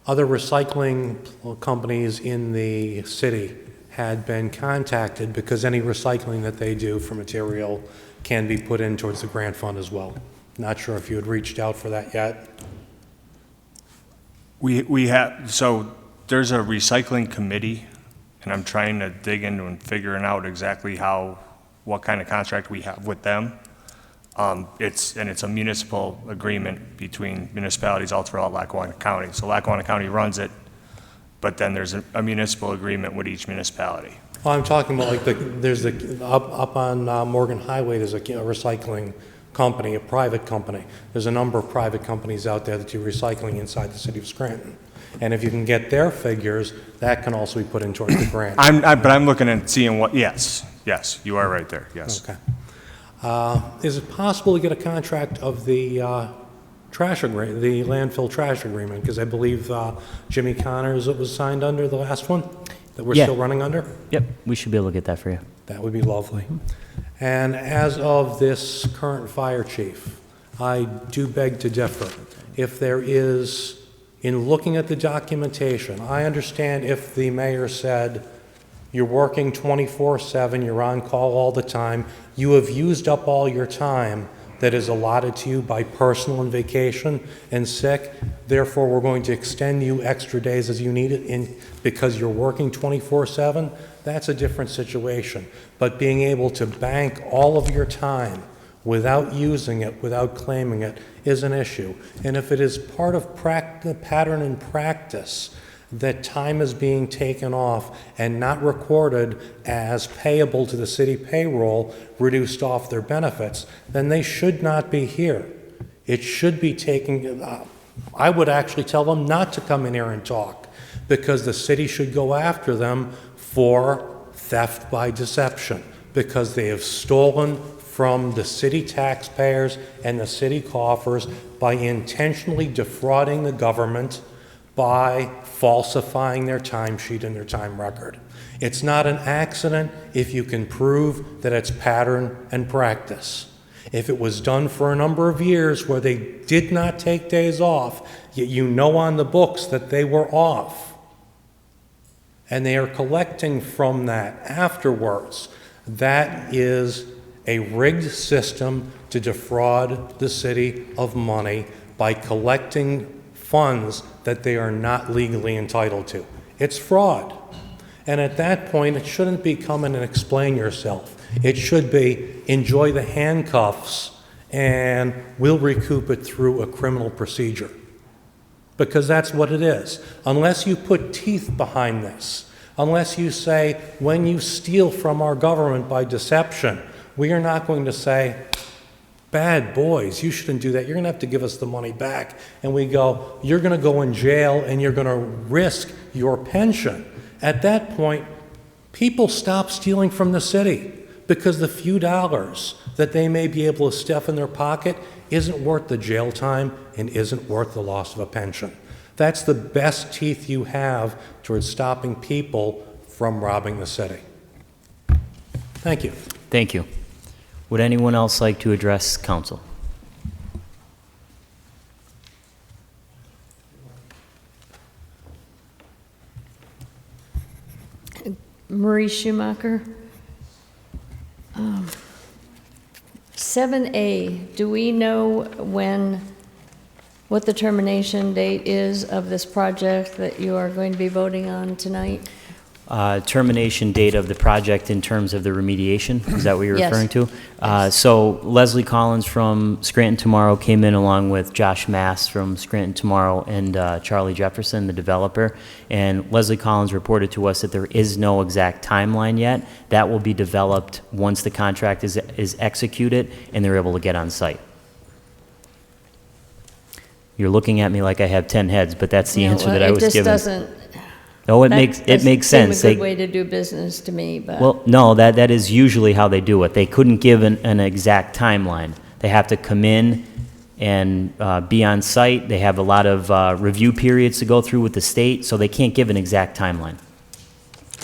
other recycling companies in the city had been contacted, because any recycling that they do for material can be put in towards the grant fund as well. Not sure if you had reached out for that yet. We have, so there's a recycling committee, and I'm trying to dig into and figuring out exactly what kind of contract we have with them. It's a municipal agreement between municipalities all throughout Lackawanna County. So Lackawanna County runs it, but then there's a municipal agreement with each municipality. Well, I'm talking about like there's up on Morgan Highway, there's a recycling company, a private company. There's a number of private companies out there that do recycling inside the city of Scranton. And if you can get their figures, that can also be put in towards the grant. But I'm looking and seeing yes, you are right there, yes. Okay. Is it possible to get a contract of the trash agreement, the landfill trash agreement? Because I believe Jimmy Connors, it was signed under the last one that we're still running under? Yep, we should be able to get that for you. That would be lovely. And as of this current fire chief, I do beg to differ. If there is, in looking at the documentation, I understand if the mayor said, you're working 24/7, you're on call all the time, you have used up all your time that is allotted to you by personal and vacation and sick, therefore we're going to extend you extra days as you need it because you're working 24/7, that's a different situation. But being able to bank all of your time without using it, without claiming it, is an issue. And if it is part of pattern and practice that time is being taken off and not recorded as payable to the city payroll, reduced off their benefits, then they should not be here. It should be taken, I would actually tell them not to come in here and talk, because the city should go after them for theft by deception, because they have stolen from the city taxpayers and the city coffers by intentionally defrauding the government by falsifying their timesheet and their time record. It's not an accident if you can prove that it's pattern and practice. If it was done for a number of years where they did not take days off, yet you know on the books that they were off, and they are collecting from that afterwards, that is a rigged system to defraud the city of money by collecting funds that they are not legally entitled to. It's fraud. And at that point, it shouldn't be come in and explain yourself. It should be enjoy the handcuffs and we'll recoup it through a criminal procedure. Because that's what it is. Unless you put teeth behind this, unless you say, when you steal from our government by deception, we are not going to say, bad boys, you shouldn't do that. You're going to have to give us the money back. And we go, you're going to go in jail and you're going to risk your pension. At that point, people stop stealing from the city because the few dollars that they may be able to stuff in their pocket isn't worth the jail time and isn't worth the loss of a pension. That's the best teeth you have towards stopping people from robbing the city. Thank you. Thank you. Would anyone else like to address council? Marie Schumacher. 7A, do we know what the termination date is of this project that you are going to be voting on tonight? Termination date of the project in terms of the remediation, is that what you're Yes. referring to? Yes. So Leslie Collins from Scranton Tomorrow came in along with Josh Mass from Scranton Tomorrow and Charlie Jefferson, the developer. And Leslie Collins reported to us that there is no exact timeline yet. That will be developed once the contract is executed and they're able to get on site. You're looking at me like I have 10 heads, but that's the answer that I was given. It just doesn't. No, it that makes doesn't sense. seem a good way to do business to me, but. Well, no, that is usually how they do it. They couldn't give an exact timeline. They have to come in and be on site. They have a lot of review periods to go through with the state, so they can't give an exact timeline.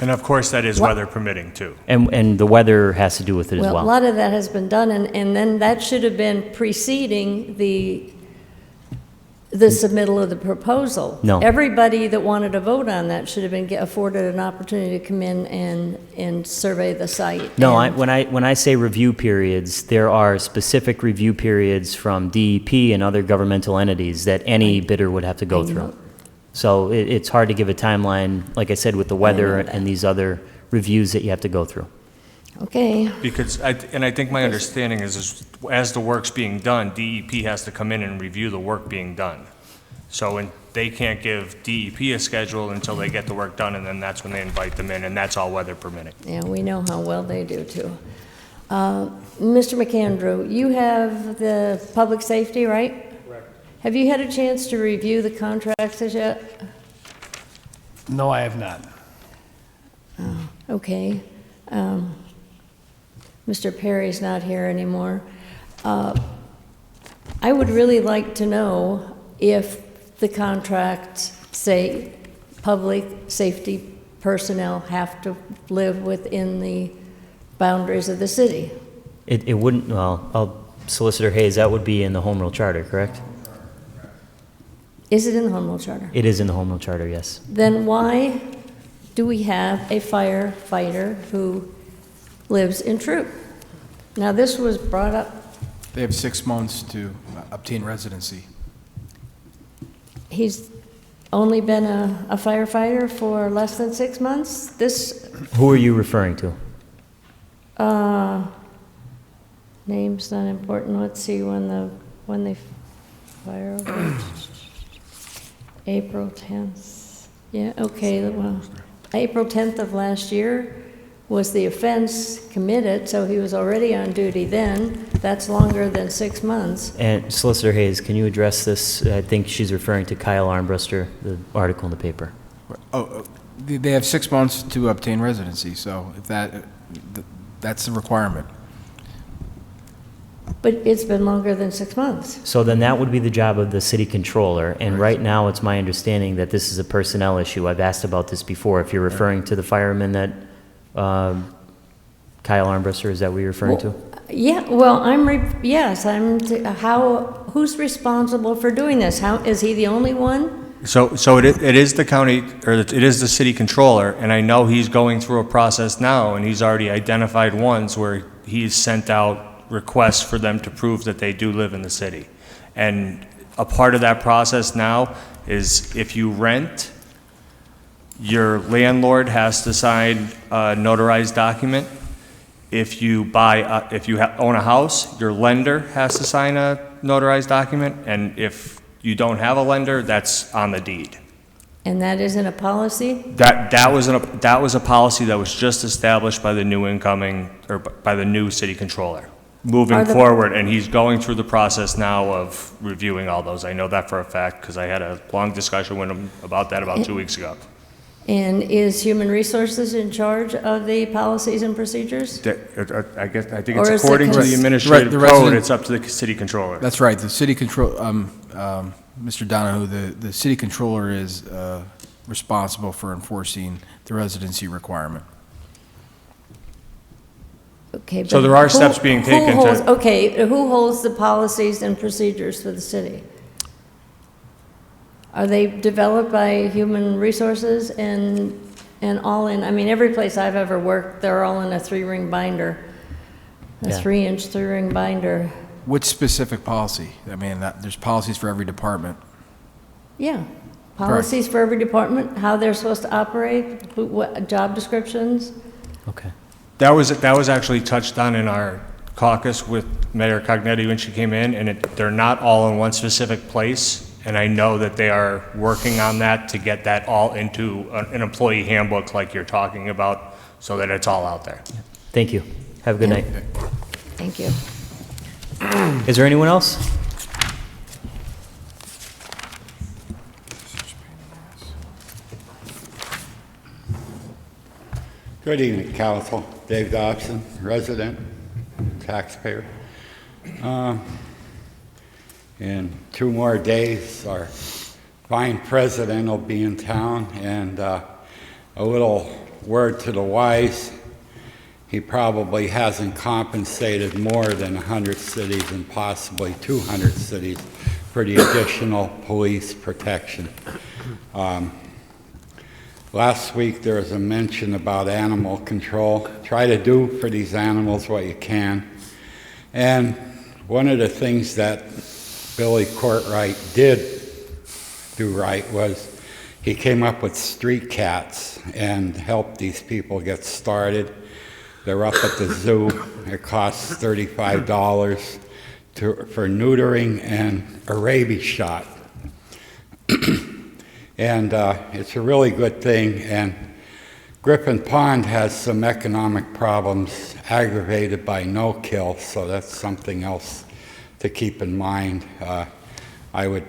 And of course, that is weather permitting too. And the weather has to do with it as Well, a well. lot of that has been done, and then that should have been preceding the submittal of the proposal. No. Everybody that wanted to vote on that should have been afforded an opportunity to come in and survey the site. No, And- when I say review periods, there are specific review periods from DEP and other governmental entities that any bidder would have to go I know. through. So it's hard to give a timeline, like I said, with the weather that. and these other reviews that you have to go through. Okay, Because, I think my understanding is as the work's being done, DEP has to come in and review the work being done. So when they can't give DEP a schedule until they get the work done, and then that's when they invite them in, and that's all weather permitting. yeah, we know how well they do too. Mr. McAndrew, you have the public safety, right? Correct. Have you had a chance to review the contracts as yet? No, I have not. Okay. Mr. Perry's not here anymore. I would really like to know if the contract, say, public safety personnel have to live within the boundaries of the city. It wouldn't, well, Solicitor Hayes, that would be in the Home Rule Charter, correct? Is it in the Home Rule Charter? It is in the Home Rule Charter, yes. Then why do we have a firefighter who lives in Troop? Now, this was brought up. They have 6 months to obtain residency. He's only been a firefighter for less than 6 months? Who are you referring to? Name's not important. Let's see when they fire over. April 10th. Yeah, okay, well, April 10th of last year was the offense committed, so he was already on duty then. That's longer than 6 months. And Solicitor Hayes, can you address this? I think she's referring to Kyle Armbruster, the article in the paper. They have 6 months to obtain residency, so if that's the requirement. But it's been longer than 6 months. So then that would be the job of the city controller, and right now it's my understanding that this is a personnel issue. I've asked about this before. If you're referring to the fireman that Kyle Armbruster, is that what you're referring to? Yeah, well, who's responsible for doing this? Is he the only one? So it is the county, or it is the city controller, and I know he's going through a process now, and he's already identified ones where he's sent out requests for them to prove that they do live in the city. And a part of that process now is if you rent, Your landlord has to sign a notarized document. If you own a house, your lender has to sign a notarized document, and if you don't have a lender, that's on the deed. And that isn't a policy? That was a policy that was just established by the new city controller moving forward, and he's going through the process now of reviewing all those. I know that for a fact because I had a long discussion with him about that about 2 weeks ago. And is Human Resources in charge of the policies and procedures? I think Or it's is according to the administrative the code, resident- it's up to the city controller. That's right, the city control, Mr. Donahue, the city controller is responsible for enforcing the residency requirement. Okay, So but there are steps being taken to- Okay, who holds the policies and procedures for the city? Are they developed by Human Resources and all in, I mean, every place I've ever worked, they're all in a 3-ring binder, a Yeah. 3-inch 3-ring binder. Which specific policy? I mean, there's policies for every department. Yeah, policies for every department, how they're supposed to operate, what job descriptions. Okay. That was actually touched on in our caucus with Mayor Cognetti when she came in, and they're not all in one specific place. And I know that they are working on that to get that all into an employee handbook like you're talking about, so that it's all out there. Thank you. Have a good night. Thank you. Is there anyone else? Good evening, Council. Dave Dobson, resident, taxpayer. In 2 more days, our fine president will be in town, and a little word to the wise, he probably hasn't compensated more than 100 cities and possibly 200 cities for the additional police protection. Last week there was a mention about animal control. Try to do for these animals what you can. And one of the things that Billy Courtright did do right was he came up with street cats and helped these people get started. They're up at the zoo. It costs $35 for neutering and a rabies shot. And it's a really good thing. And Griffin Pond has some economic problems aggravated by no-kill, so that's something else to keep in mind. I would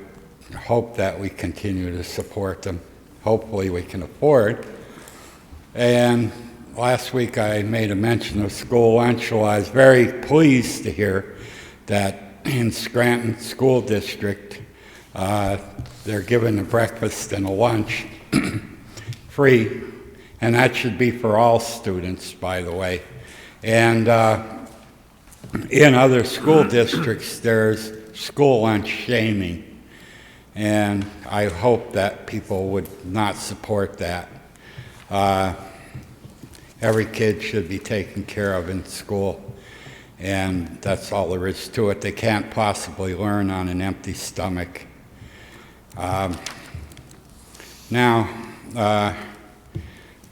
hope that we continue to support them. Hopefully we can afford. And last week I made a mention of school lunch. Well, I was very pleased to hear that in Scranton School District, they're giving a breakfast and a lunch free, and that should be for all students, by the way. And in other school districts, there's school lunch shaming, and I hope that people would not support that. Every kid should be taken care of in school, and that's all there is to it. They can't possibly learn on an empty stomach.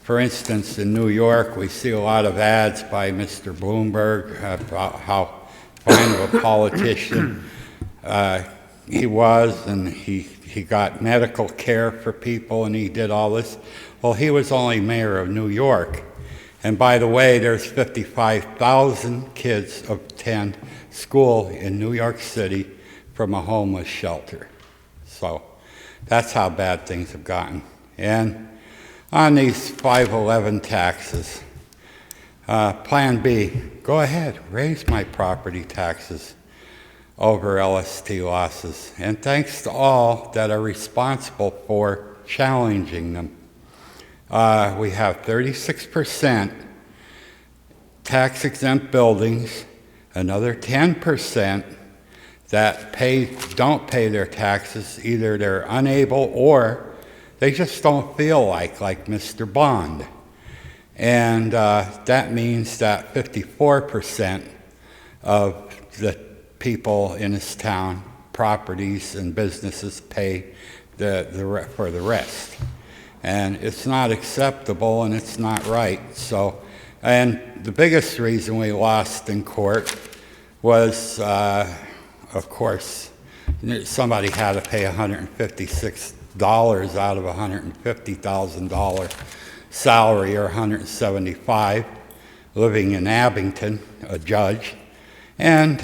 For instance, in New York, we see a lot of ads by Mr. Bloomberg about how fine of a politician he was, and he got medical care for people, and he did all this. Well, he was only mayor of New York. And by the way, there's 55,000 kids attend school in New York City from a homeless shelter. So that's how bad things have gotten. And on these 511 taxes, Plan B, go ahead, raise my property taxes over LST losses. And thanks to all that are responsible for challenging them. We have 36% tax-exempt buildings, another 10% that don't pay their taxes. Either they're unable or they just don't feel like Mr. Bond. And that means that 54% of the people in this town, properties and businesses, pay for the rest. And it's not acceptable and it's not right. So, and the biggest reason we lost in court was, of course, somebody had to pay $156 out of a $150,000 salary, or $175, living in Abington, a judge. And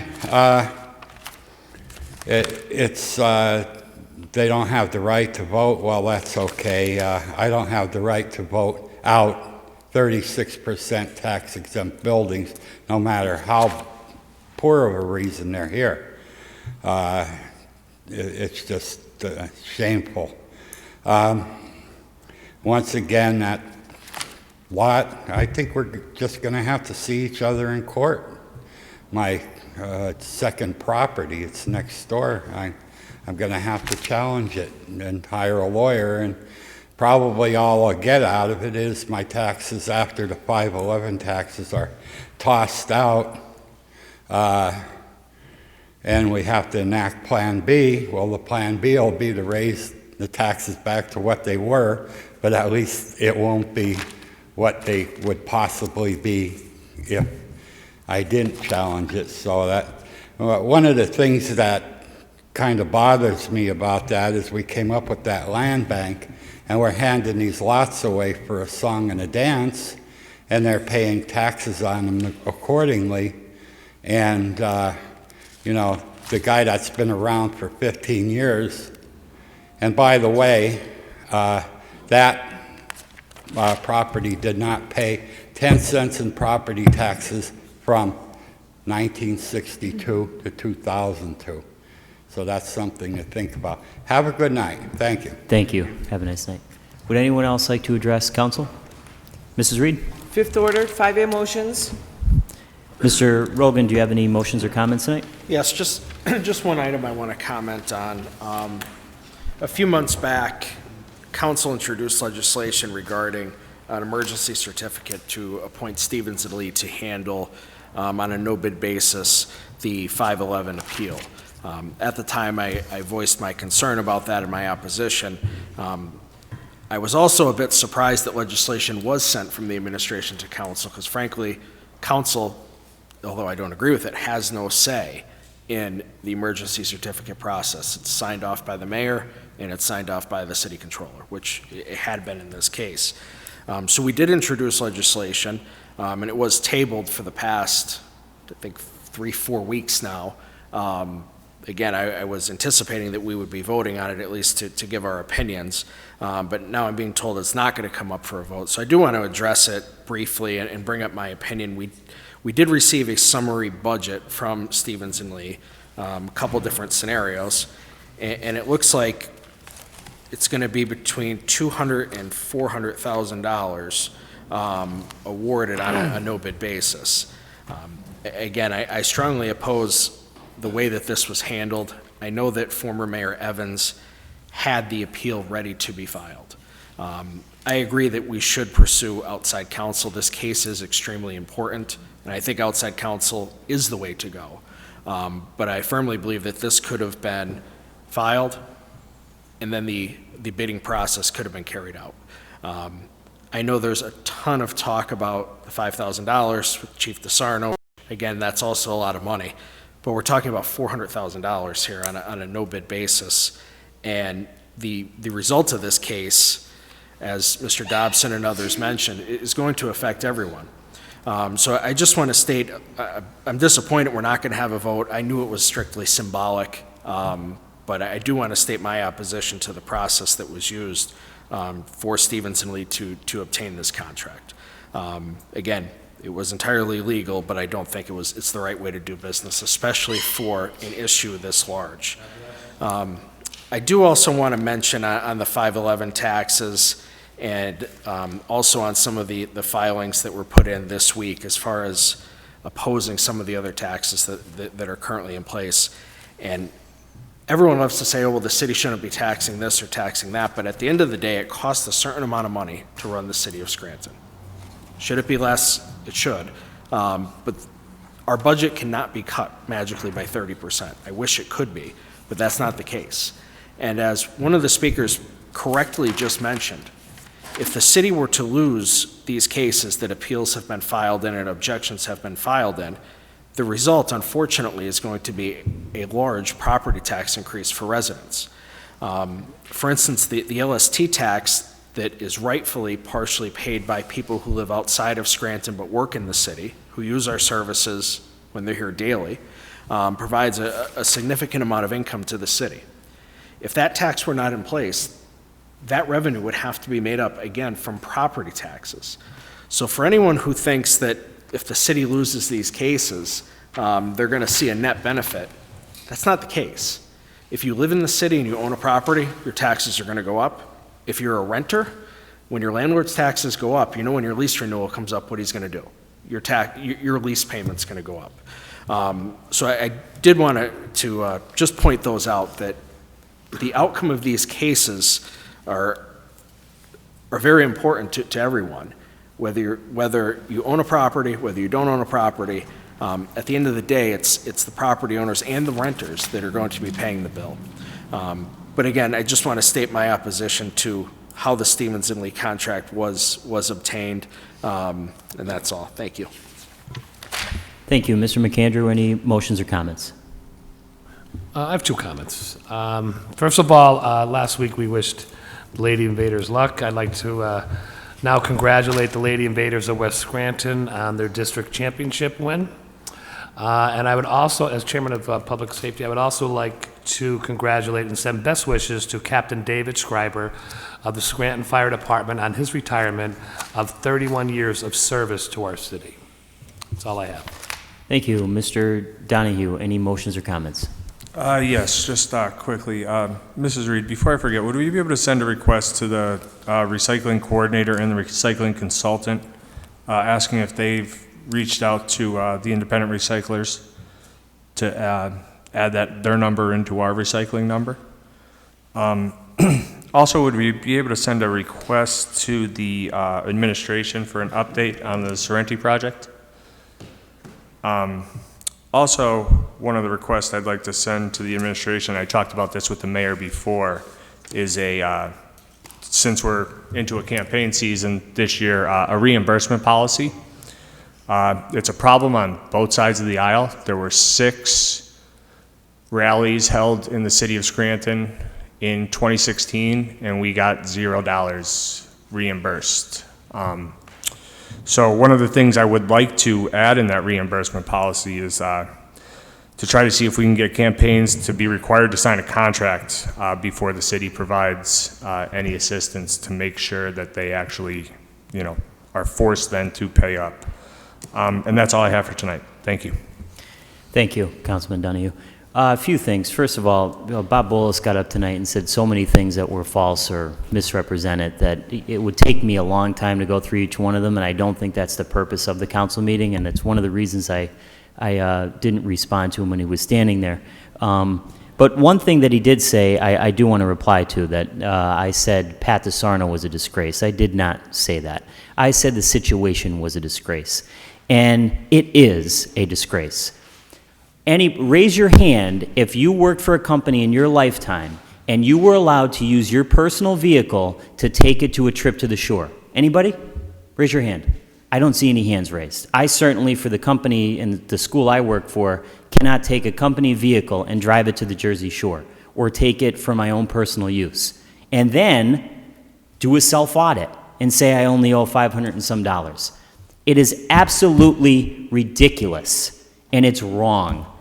they don't have the right to vote. Well, that's okay. I don't have the right to vote out 36% tax-exempt buildings, no matter how poor of a reason they're here. It's just shameful. Once again, that lot, I think we're just going to have to see each other in court. My second property, it's next door. I'm going to have to challenge it and hire a lawyer, and probably all I'll get out of it is my taxes after the 511 taxes are tossed out, and we have to enact Plan B. Well, the Plan B will be to raise the taxes back to what they were, but at least it won't be what they would possibly be if I didn't challenge it. So that one of the things that kind of bothers me about that is we came up with that land bank, and we're handing these lots away for a song and a dance, and they're paying taxes on them accordingly. And you know, the guy that's been around for 15 years, and by the way, that property did not pay 10 cents in property taxes from 1962 to 2002. So that's something to think about. Have a good night. Thank you. Thank you. Have a nice night. Would anyone else like to address council? Mrs. Reed? Fifth order, 5A motions. Mr. Rogan, do you have any motions or comments tonight? Yes, just one item I want to comment on. A few months back, council introduced legislation regarding an emergency certificate to appoint Stevens and Lee to handle, on a no-bid basis, the 511 appeal. At the time, I voiced my concern about that and my opposition. I was also a bit surprised that legislation was sent from the administration to council, because frankly, council, although I don't agree with it, has no say in the emergency certificate process. It's signed off by the mayor and it's signed off by the city controller, which it had been in this case. So we did introduce legislation, and it was tabled for the past, I think, 3-4 weeks now. Again, I was anticipating that we would be voting on it, at least to give our opinions, but now I'm being told it's not going to come up for a vote. So I do want to address it briefly and bring up my opinion. We did receive a summary budget from Stevens and Lee, a couple different scenarios, and it looks like it's going to be between $200,000 and $400,000 awarded on a no-bid basis. Again, I strongly oppose the way that this was handled. I know that former Mayor Evans had the appeal ready to be filed. I agree that we should pursue outside counsel. This case is extremely important, and I think outside counsel is the way to go. But I firmly believe that this could have been filed, and then the bidding process could have been carried out. I know there's a ton of talk about the $5,000 with Chief DeSarno. Again, that's also a lot of money. But we're talking about $400,000 here on a no-bid basis. And the result of this case, as Mr. Dobson and others mentioned, is going to affect everyone. So I just want to state, I'm disappointed we're not going to have a vote. I knew it was strictly symbolic, but I do want to state my opposition to the process that was used for Stevens and Lee to obtain this contract. Again, it was entirely legal, but I don't think it's the right way to do business, especially for an issue this large. I do also want to mention on the 511 taxes and also on some of the filings that were put in this week as far as opposing some of the other taxes that are currently in place. And everyone loves to say, oh, well, the city shouldn't be taxing this or taxing that, but at the end of the day, it costs a certain amount of money to run the city of Scranton. Should it be less? It should. But our budget cannot be cut magically by 30%. I wish it could be, but that's not the case. And as one of the speakers correctly just mentioned, If the city were to lose these cases that appeals have been filed in and objections have been filed in, the result, unfortunately, is going to be a large property tax increase for residents. For instance, the LST tax that is rightfully partially paid by people who live outside of Scranton but work in the city, who use our services when they're here daily, provides a significant amount of income to the city. If that tax were not in place, that revenue would have to be made up, again, from property taxes. So for anyone who thinks that if the city loses these cases, they're going to see a net benefit, that's not the case. If you live in the city and you own a property, your taxes are going to go up. If you're a renter, when your landlord's taxes go up, you know when your lease renewal comes up what he's going to do. Your lease payment's going to go up. So I did want to just point those out, that the outcome of these cases are very important to everyone, whether you own a property, whether you don't own a property. At the end of the day, it's the property owners and the renters that are going to be paying the bill. But again, I just want to state my opposition to how the Stevens and Lee contract was obtained, and that's all. Thank you. Thank you. Mr. McAndrew, any motions or comments? I have two comments. First of all, last week we wished the Lady Invaders luck. I'd like to now congratulate the Lady Invaders of West Scranton on their district championship win. And I would also, as chairman of public safety, I would also like to congratulate and send best wishes to Captain David Schreiber of the Scranton Fire Department on his retirement of 31 years of service to our city. That's all I have. Thank you. Mr. Donahue, any motions or comments? Yes, just quickly. Mrs. Reed, before I forget, would we be able to send a request to the recycling coordinator and the recycling consultant asking if they've reached out to the independent recyclers to add their number into our recycling number? Also, would we be able to send a request to the administration for an update on the Sorrento project? Also, one of the requests I'd like to send to the administration, I talked about this with the mayor before, is since we're into a campaign season this year, a reimbursement policy. It's a problem on both sides of the aisle. There were 6 rallies held in the city of Scranton in 2016, and we got $0 reimbursed. So one of the things I would like to add in that reimbursement policy is to try to see if we can get campaigns to be required to sign a contract before the city provides any assistance, to make sure that they actually, are forced then to pay up. And that's all I have for tonight. Thank you. Thank you, Councilman Donahue. A few things. First of all, Bob Bolus got up tonight and said so many things that were false or misrepresented that it would take me a long time to go through each one of them, and I don't think that's the purpose of the council meeting, and it's one of the reasons I didn't respond to him when he was standing there. But one thing that he did say, I do want to reply to, that I said Pat DeSarno was a disgrace. I did not say that. I said the situation was a disgrace, and it is a disgrace. Raise your hand if you worked for a company in your lifetime and you were allowed to use your personal vehicle to take it to a trip to the shore. Anybody? Raise your hand. I don't see any hands raised. I certainly, for the company and the school I work for, cannot take a company vehicle and drive it to the Jersey Shore or take it for my own personal use and then do a self-audit and say I only owe $500 and some. It is absolutely ridiculous, and it's wrong.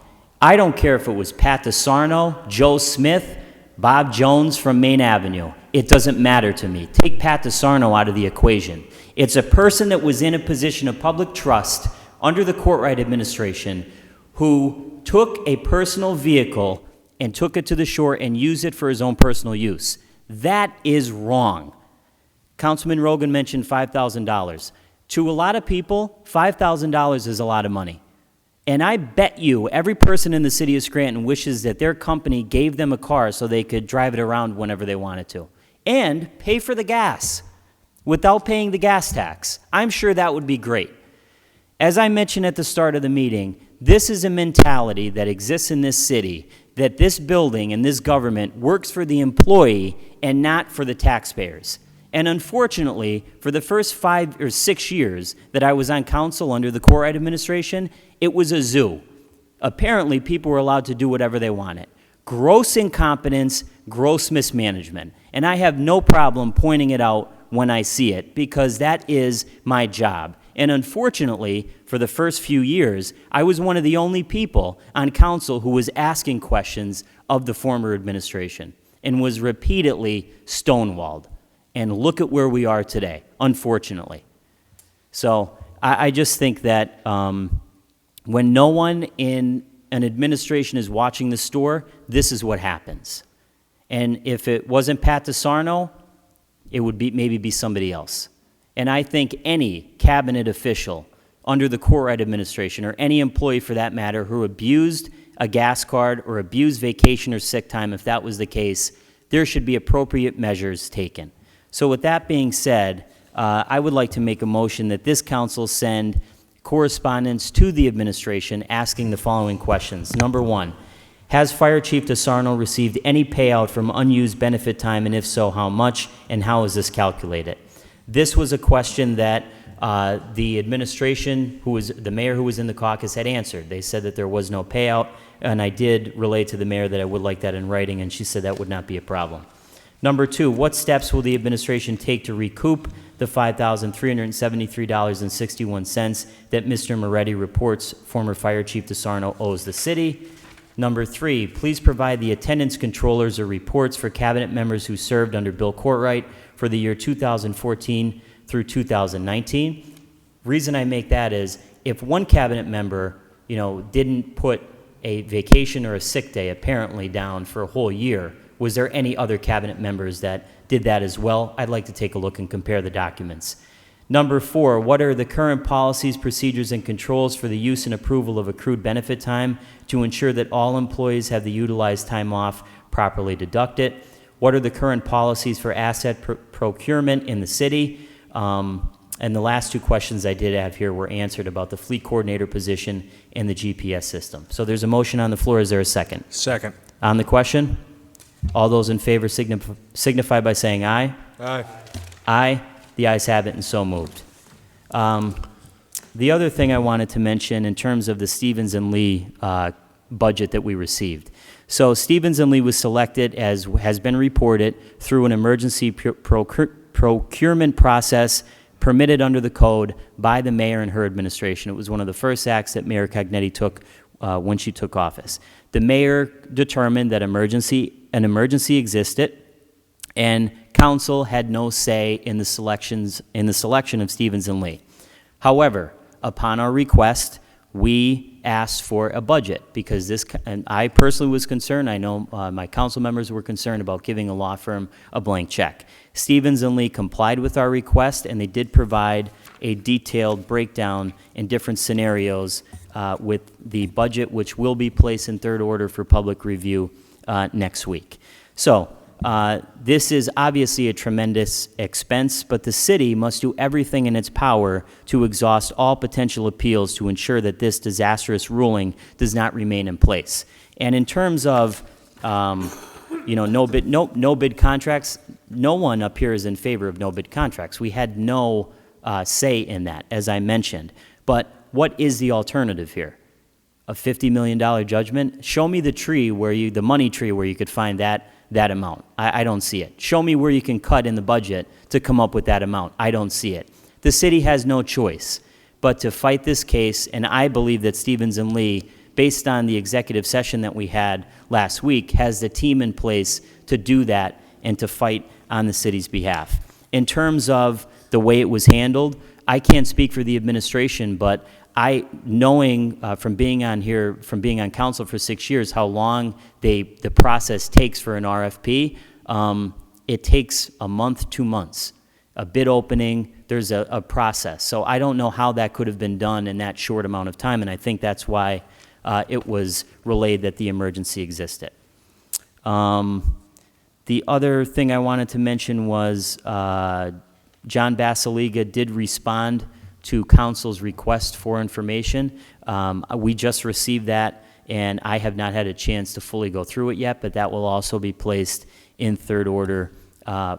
I don't care if it was Pat DeSarno, Joe Smith, Bob Jones from Main Avenue. It doesn't matter to me. Take Pat DeSarno out of the equation. It's a person that was in a position of public trust under the Courtright administration who took a personal vehicle and took it to the shore and used it for his own personal use. That is wrong. Councilman Rogan mentioned $5,000. To a lot of people, $5,000 is a lot of money. And I bet you every person in the city of Scranton wishes that their company gave them a car so they could drive it around whenever they wanted to. And pay for the gas without paying the gas tax. I'm sure that would be great. As I mentioned at the start of the meeting, this is a mentality that exists in this city, that this building and this government works for the employee and not for the taxpayers. And unfortunately, for the first 5 or 6 years that I was on council under the Corrite administration, it was a zoo. Apparently, people were allowed to do whatever they wanted. Gross incompetence, gross mismanagement. And I have no problem pointing it out when I see it, because that is my job. And unfortunately, for the first few years, I was one of the only people on council who was asking questions of the former administration and was repeatedly stonewalled. And look at where we are today, unfortunately. So I just think that when no one in an administration is watching the store, this is what happens. And if it wasn't Pat DeSarno, it would maybe be somebody else. And I think any cabinet official under the Corrite administration, or any employee for that matter, who abused a gas card or abused vacation or sick time, if that was the case, there should be appropriate measures taken. So with that being said, I would like to make a motion that this council send correspondence to the administration asking the following questions. Number one, has Fire Chief DeSarno received any payout from unused benefit time, and if so, how much, and how is this calculated? This was a question that the administration, the mayor who was in the caucus, had answered. They said that there was no payout, and I did relay to the mayor that I would like that in writing, and she said that would not be a problem. Number two, what steps will the administration take to recoup the $5,373.61 that Mr. Moretti reports former Fire Chief DeSarno owes the city? Number three, please provide the attendance controllers or reports for cabinet members who served under Bill Courtright for the year 2014 through 2019. Reason I make that is if one cabinet member, didn't put a vacation or a sick day apparently down for a whole year, was there any other cabinet members that did that as well? I'd like to take a look and compare the documents. Number four, what are the current policies, procedures, and controls for the use and approval of accrued benefit time to ensure that all employees have the utilized time off properly deducted? What are the current policies for asset procurement in the city? And the last two questions I did have here were answered about the fleet coordinator position and the GPS system. So there's a motion on the floor. Is there a second? Second. On the question? All those in favor signify by saying aye. Aye. Aye. The ayes have it, and so moved. The other thing I wanted to mention in terms of the Stevens and Lee budget that we received. So Stevens and Lee was selected, as has been reported, through an emergency procurement process permitted under the code by the mayor and her administration. It was one of the first acts that Mayor Cognetti took when she took office. The mayor determined that an emergency existed, and council had no say in the selection of Stevens and Lee. However, upon our request, we asked for a budget because and I personally was concerned. I know my council members were concerned about giving a law firm a blank check. Stevens and Lee complied with our request, and they did provide a detailed breakdown in different scenarios with the budget, which will be placed in third order for public review next week. So this is obviously a tremendous expense, but the city must do everything in its power to exhaust all potential appeals to ensure that this disastrous ruling does not remain in place. And in terms of no bid contracts, no one up here is in favor of no bid contracts. We had no say in that, as I mentioned. But what is the alternative here? A $50 million judgment? Show me the tree the money tree where you could find that amount. I don't see it. Show me where you can cut in the budget to come up with that amount. I don't see it. The city has no choice but to fight this case, and I believe that Stevens and Lee, based on the executive session that we had last week, has the team in place to do that and to fight on the city's behalf. In terms of the way it was handled, I can't speak for the administration, but knowing from being on council for 6 years, how long the process takes for an RFP, it takes a month, 2 months. A bid opening, there's a process. So I don't know how that could have been done in that short amount of time, and I think that's why it was relayed that the emergency existed. The other thing I wanted to mention was John Basiliga did respond to council's request for information. We just received that, and I have not had a chance to fully go through it yet, but that will also be placed in third order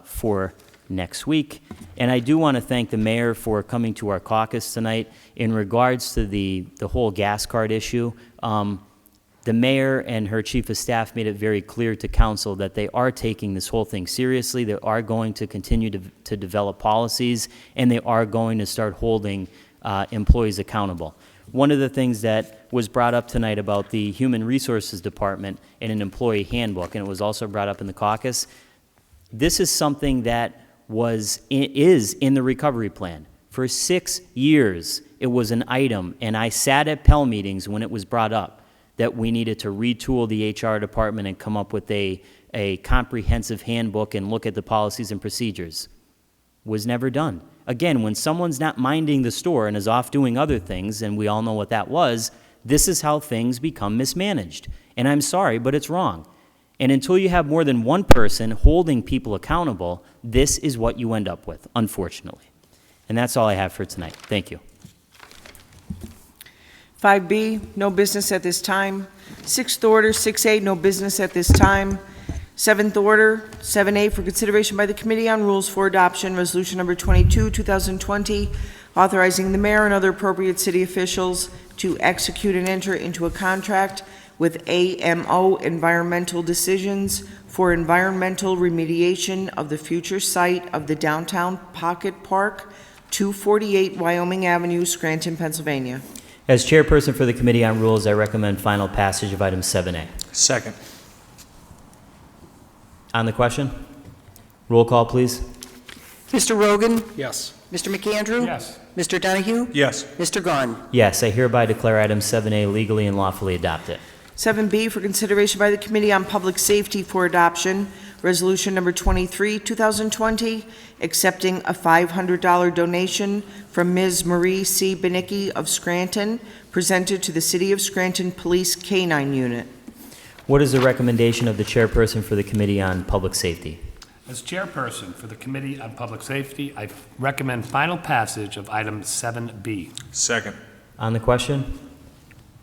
for next week. And I do want to thank the mayor for coming to our caucus tonight. In regards to the whole gas card issue, the mayor and her chief of staff made it very clear to council that they are taking this whole thing seriously. They are going to continue to develop policies, and they are going to start holding employees accountable. One of the things that was brought up tonight about the Human Resources Department and an employee handbook, and it was also brought up in the caucus, this is something that is in the recovery plan. For 6 years, it was an item, and I sat at Pell meetings when it was brought up that we needed to retool the HR department and come up with a comprehensive handbook and look at the policies and procedures. Was never done. Again, when someone's not minding the store and is off doing other things, and we all know what that was, this is how things become mismanaged. And I'm sorry, but it's wrong. And until you have more than one person holding people accountable, this is what you end up with, unfortunately. And that's all I have for tonight. Thank you. 5B, no business at this time. 6th order, 6A, no business at this time. 7th order, 7A, for consideration by the Committee on Rules for Adoption, Resolution Number 22, 2020, authorizing the mayor and other appropriate city officials to execute and enter into a contract with AMO Environmental Decisions for environmental remediation of the future site of the Downtown Pocket Park, 248 Wyoming Avenue, Scranton, Pennsylvania. As chairperson for the Committee on Rules, I recommend final passage of item 7A. Second. On the question? Roll call, please. Mr. Rogan? Yes. Mr. McAndrew? Yes. Mr. Donahue? Yes. Mr. Gaughan? Yes, I hereby declare item 7A legally and lawfully adopted. 7B, for consideration by the Committee on Public Safety for Adoption, Resolution Number 23, 2020, accepting a $500 donation from Ms. Marie C. Benicki of Scranton, presented to the City of Scranton Police K-9 Unit. What is the recommendation of the chairperson for the Committee on Public Safety? As chairperson for the Committee on Public Safety, I recommend final passage of item 7B. Second. On the question?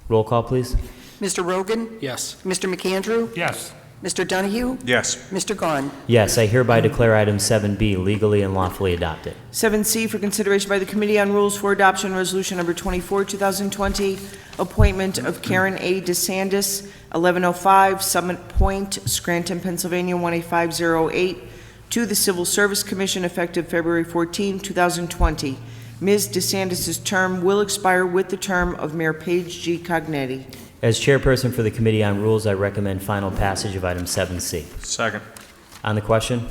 Roll call, please. Mr. Rogan? Yes. Mr. McAndrew? Yes. Mr. Donahue? Yes. Mr. Gaughan? Yes, I hereby declare item 7B legally and lawfully adopted. 7C, for consideration by the Committee on Rules for Adoption, Resolution Number 24, 2020, appointment of Karen A. DeSantis, 1105 Summit Point, Scranton, Pennsylvania, 18508, to the Civil Service Commission effective February 14, 2020. Ms. DeSantis' term will expire with the term of Mayor Paige G. Cognetti. As chairperson for the Committee on Rules, I recommend final passage of item 7C. Second. On the question?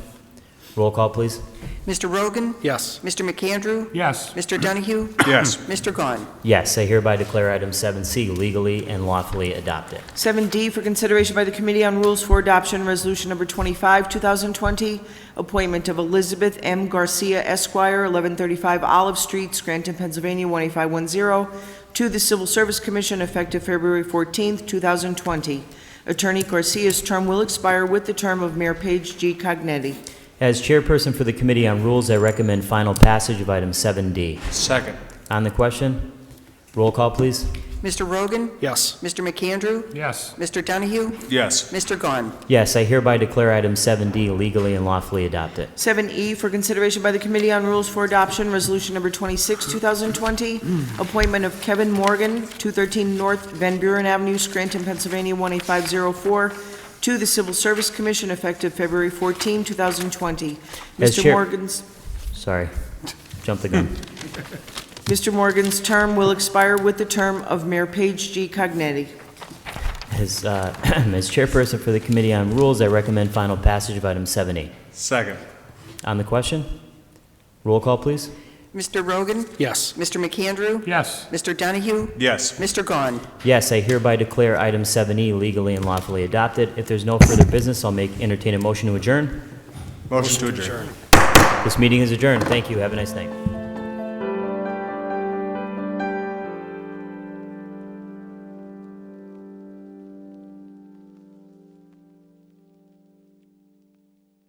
Roll call, please. Mr. Rogan? Yes. Mr. McAndrew? Yes. Mr. Donahue? Yes. Mr. Gaughan? Yes, I hereby declare item 7C legally and lawfully adopted. 7D, for consideration by the Committee on Rules for Adoption, Resolution Number 25, 2020, appointment of Elizabeth M. Garcia, Esquire, 1135 Olive Street, Scranton, Pennsylvania, 18510, to the Civil Service Commission effective February 14, 2020. Attorney Garcia's term will expire with the term of Mayor Paige G. Cognetti. As chairperson for the Committee on Rules, I recommend final passage of item 7D. Second. On the question? Roll call, please. Mr. Rogan? Yes. Mr. McAndrew? Yes. Mr. Donahue? Yes. Mr. Gaughan? Yes, I hereby declare item 7D legally and lawfully adopted. 7E, for consideration by the Committee on Rules for Adoption, Resolution Number 26, 2020, appointment of Kevin Morgan, 213 North Van Buren Avenue, Scranton, Pennsylvania, 18504, to the Civil Service Commission effective February 14, 2020. Sorry, jumped the gun. Mr. Morgan's term will expire with the term of Mayor Paige G. Cognetti. As chairperson for the Committee on Rules, I recommend final passage of item 7E. Second. On the question? Roll call, please. Mr. Rogan? Yes. Mr. McAndrew? Yes. Mr. Donahue? Yes. Mr. Gaughan? Yes, I hereby declare item 7E legally and lawfully adopted. If there's no further business, I'll entertain a motion to adjourn. Motion to adjourn. This meeting is adjourned. Thank you. Have a nice night.